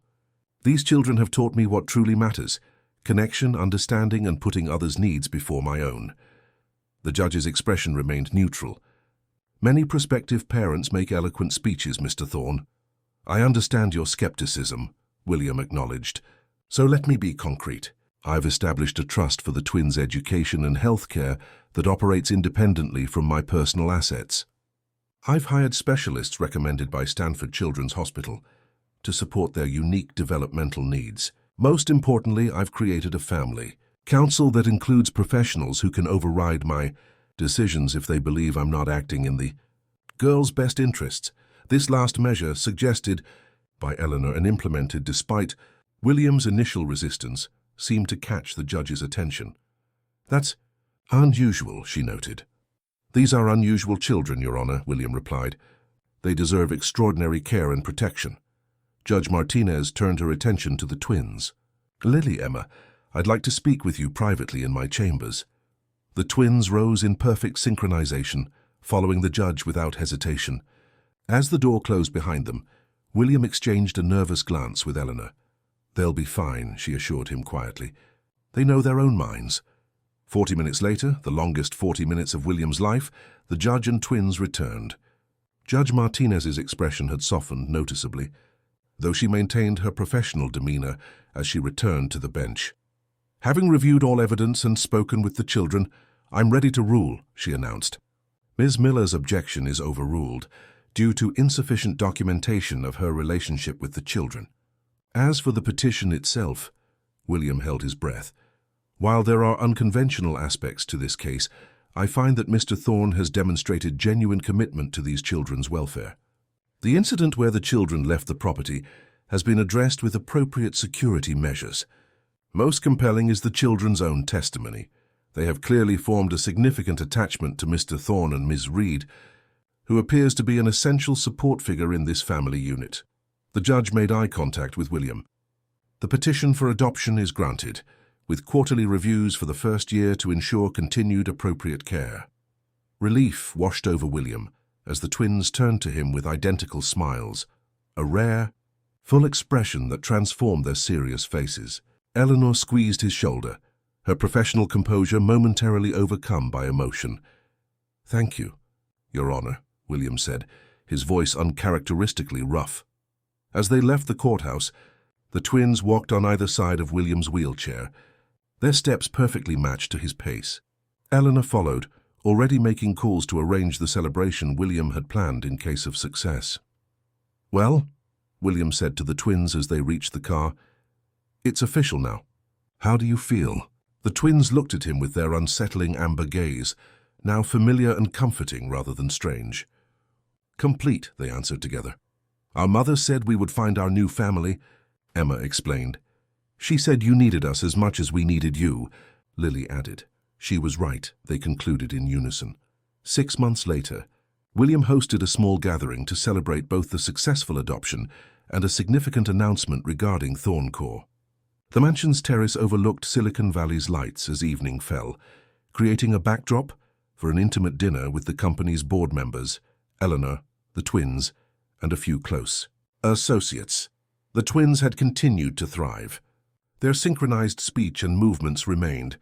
These children have taught me what truly matters: connection, understanding, and putting others' needs before my own." The judge's expression remained neutral. "Many prospective parents make eloquent speeches, Mr. Thorne. I understand your skepticism," William acknowledged. "So let me be concrete. I've established a trust for the twins' education and health care that operates independently from my personal assets. I've hired specialists recommended by Stanford Children's Hospital to support their unique developmental needs. Most importantly, I've created a family council that includes professionals who can override my decisions if they believe I'm not acting in the girls' best interests. This last measure, suggested by Eleanor and implemented despite William's initial resistance, seemed to catch the judge's attention. "That's unusual," she noted. "These are unusual children, Your Honor," William replied. "They deserve extraordinary care and protection." Judge Martinez turned her attention to the twins. "Lily, Emma, I'd like to speak with you privately in my chambers." The twins rose in perfect synchronization, following the judge without hesitation. As the door closed behind them, William exchanged a nervous glance with Eleanor. "They'll be fine," she assured him quietly. "They know their own minds." 40 minutes later, the longest 40 minutes of William's life, the judge and twins returned. Judge Martinez's expression had softened noticeably, though she maintained her professional demeanor as she returned to the bench. "Having reviewed all evidence and spoken with the children, I'm ready to rule," she announced. Ms. Miller's objection is overruled due to insufficient documentation of her relationship with the children. As for the petition itself, William held his breath. "While there are unconventional aspects to this case, I find that Mr. Thorne has demonstrated genuine commitment to these children's welfare. The incident where the children left the property has been addressed with appropriate security measures. Most compelling is the children's own testimony. They have clearly formed a significant attachment to Mr. Thorne and Ms. Reed, who appears to be an essential support figure in this family unit." The judge made eye contact with William. "The petition for adoption is granted, with quarterly reviews for the first year to ensure continued appropriate care." Relief washed over William as the twins turned to him with identical smiles, a rare, full expression that transformed their serious faces. Eleanor squeezed his shoulder, her professional composure momentarily overcome by emotion. "Thank you, Your Honor," William said, his voice uncharacteristically rough. As they left the courthouse, the twins walked on either side of William's wheelchair, their steps perfectly matched to his pace. Eleanor followed, already making calls to arrange the celebration William had planned in case of success. "Well," William said to the twins as they reached the car, "it's official now. How do you feel?" The twins looked at him with their unsettling amber gaze, now familiar and comforting rather than strange. "Complete," they answered together. "Our mother said we would find our new family," Emma explained. "She said you needed us as much as we needed you," Lily added. She was right, they concluded in unison. 6 months later, William hosted a small gathering to celebrate both the successful adoption and a significant announcement regarding Thorncore. The mansion's terrace overlooked Silicon Valley's lights as evening fell, creating a backdrop for an intimate dinner with the company's board members, Eleanor, the twins, and a few close Associates. The twins had continued to thrive. Their synchronized speech and movements remained,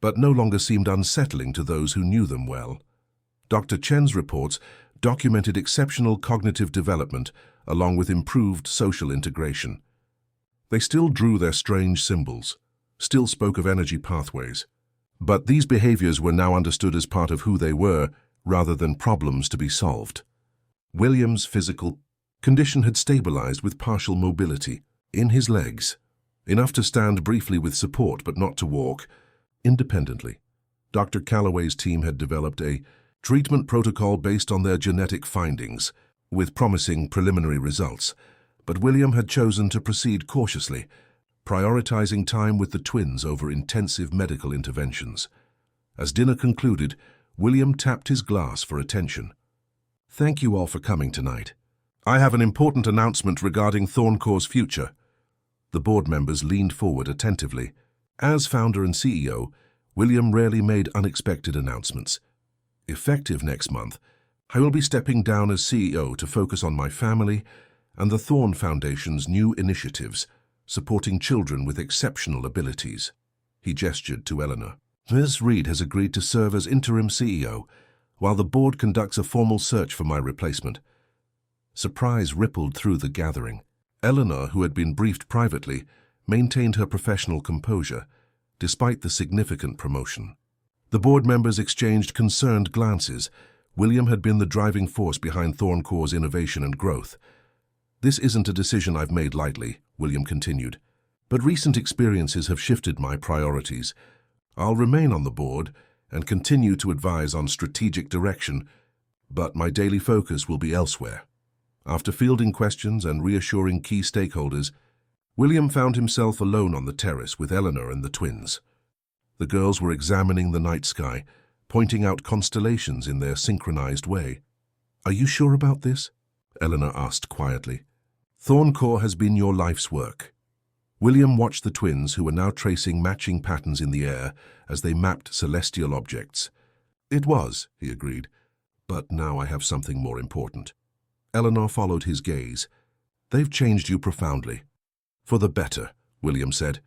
but no longer seemed unsettling to those who knew them well. Dr. Chen's reports documented exceptional cognitive development along with improved social integration. They still drew their strange symbols, still spoke of energy pathways. But these behaviors were now understood as part of who they were, rather than problems to be solved. William's physical condition had stabilized with partial mobility in his legs, enough to stand briefly with support but not to walk independently. Dr. Calloway's team had developed a treatment protocol based on their genetic findings, with promising preliminary results, but William had chosen to proceed cautiously, prioritizing time with the twins over intensive medical interventions. As dinner concluded, William tapped his glass for attention. "Thank you all for coming tonight. I have an important announcement regarding Thorncore's future." The board members leaned forward attentively. As founder and CEO, William rarely made unexpected announcements. Effective next month, I will be stepping down as CEO to focus on my family and the Thorn Foundation's new initiatives, supporting children with exceptional abilities. He gestured to Eleanor. "Ms. Reed has agreed to serve as interim CEO, while the board conducts a formal search for my replacement." Surprise rippled through the gathering. Eleanor, who had been briefed privately, maintained her professional composure, despite the significant promotion. The board members exchanged concerned glances. William had been the driving force behind Thorncore's innovation and growth. "This isn't a decision I've made lightly," William continued, "but recent experiences have shifted my priorities. I'll remain on the board and continue to advise on strategic direction, but my daily focus will be elsewhere." After fielding questions and reassuring key stakeholders, William found himself alone on the terrace with Eleanor and the twins. The girls were examining the night sky, pointing out constellations in their synchronized way. "Are you sure about this?" Eleanor asked quietly. "Thorncore has been your life's work." William watched the twins, who were now tracing matching patterns in the air as they mapped celestial objects. "It was," he agreed, "but now I have something more important." Eleanor followed his gaze. "They've changed you profoundly." "For the better," William said.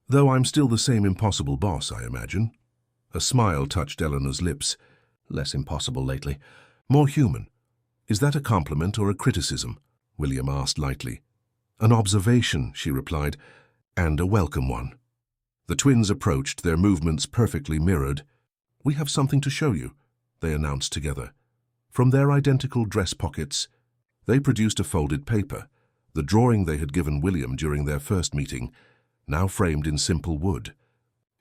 "Though I'm still the same impossible boss, I imagine." A smile touched Eleanor's lips. "Less impossible lately. More human." "Is that a compliment or a criticism?" William asked lightly. "An observation," she replied, "and a welcome one." The twins approached, their movements perfectly mirrored. "We have something to show you," they announced together. From their identical dress pockets, they produced a folded paper, the drawing they had given William during their first meeting, now framed in simple wood.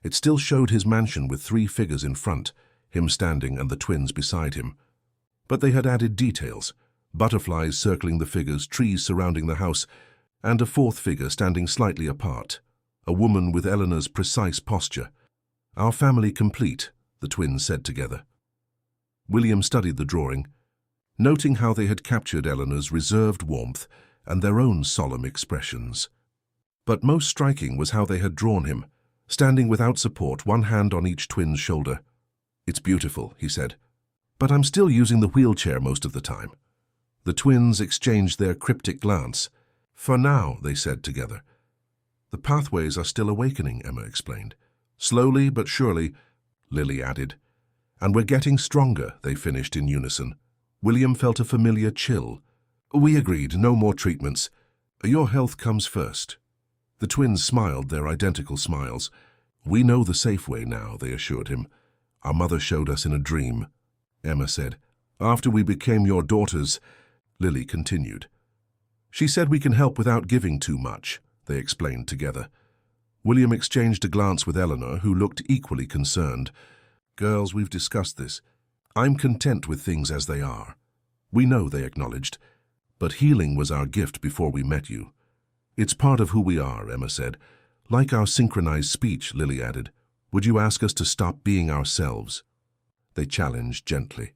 It still showed his mansion with 3 figures in front, him standing and the twins beside him. But they had added details: butterflies circling the figures, trees surrounding the house, and a 4th figure standing slightly apart, a woman with Eleanor's precise posture. "Our family complete," the twins said together. William studied the drawing, noting how they had captured Eleanor's reserved warmth and their own solemn expressions. But most striking was how they had drawn him, standing without support, one hand on each twin's shoulder. "It's beautiful," he said, "but I'm still using the wheelchair most of the time." The twins exchanged their cryptic glance. "For now," they said together. "The pathways are still awakening," Emma explained. "Slowly but surely," Lily added. "And we're getting stronger," they finished in unison. William felt a familiar chill. "We agreed, no more treatments. Your health comes first." The twins smiled their identical smiles. "We know the safe way now," they assured him. "Our mother showed us in a dream." Emma said. "After we became your daughters," Lily continued. "She said we can help without giving too much," they explained together. William exchanged a glance with Eleanor, who looked equally concerned. "Girls, we've discussed this. I'm content with things as they are." "We know," they acknowledged, "but healing was our gift before we met you." "It's part of who we are," Emma said. "Like our synchronized speech," Lily added. "Would you ask us to stop being ourselves?" They challenged gently.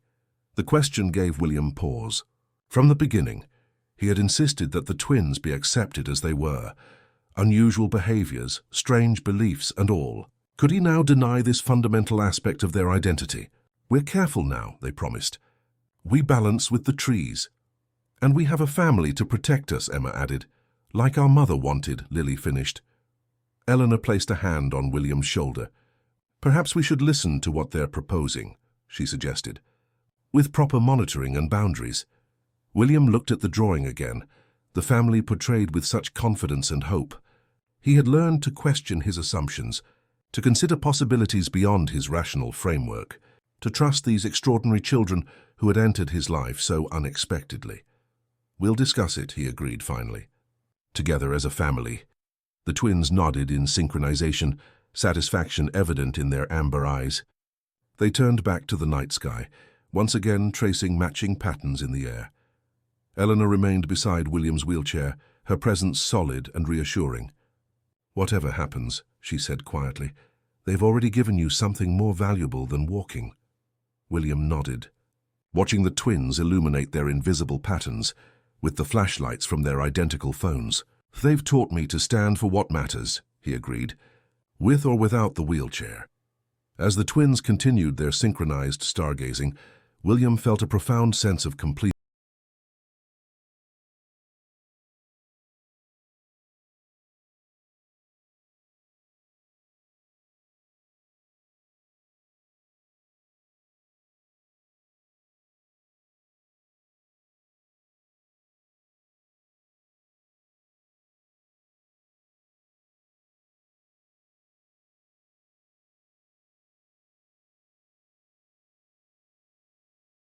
The question gave William pause. From the beginning, he had insisted that the twins be accepted as they were. Unusual behaviors, strange beliefs, and all. Could he now deny this fundamental aspect of their identity? "We're careful now," they promised. "We balance with the trees." And we have a family to protect us, Emma added. Like our mother wanted, Lily finished. Eleanor placed a hand on William's shoulder. Perhaps we should listen to what they're proposing, she suggested. With proper monitoring and boundaries. William looked at the drawing again, the family portrayed with such confidence and hope. He had learned to question his assumptions, to consider possibilities beyond his rational framework, to trust these extraordinary children who had entered his life so unexpectedly. We'll discuss it, he agreed finally. Together as a family. The twins nodded in synchronization, satisfaction evident in their amber eyes. They turned back to the night sky, once again tracing matching patterns in the air. Eleanor remained beside William's wheelchair, her presence solid and reassuring. Whatever happens, she said quietly, they've already given you something more valuable than walking. William nodded, watching the twins illuminate their invisible patterns with the flashlights from their identical phones. They've taught me to stand for what matters, he agreed, with or without the wheelchair. As the twins continued their synchronized stargazing, William felt a profound sense of completion.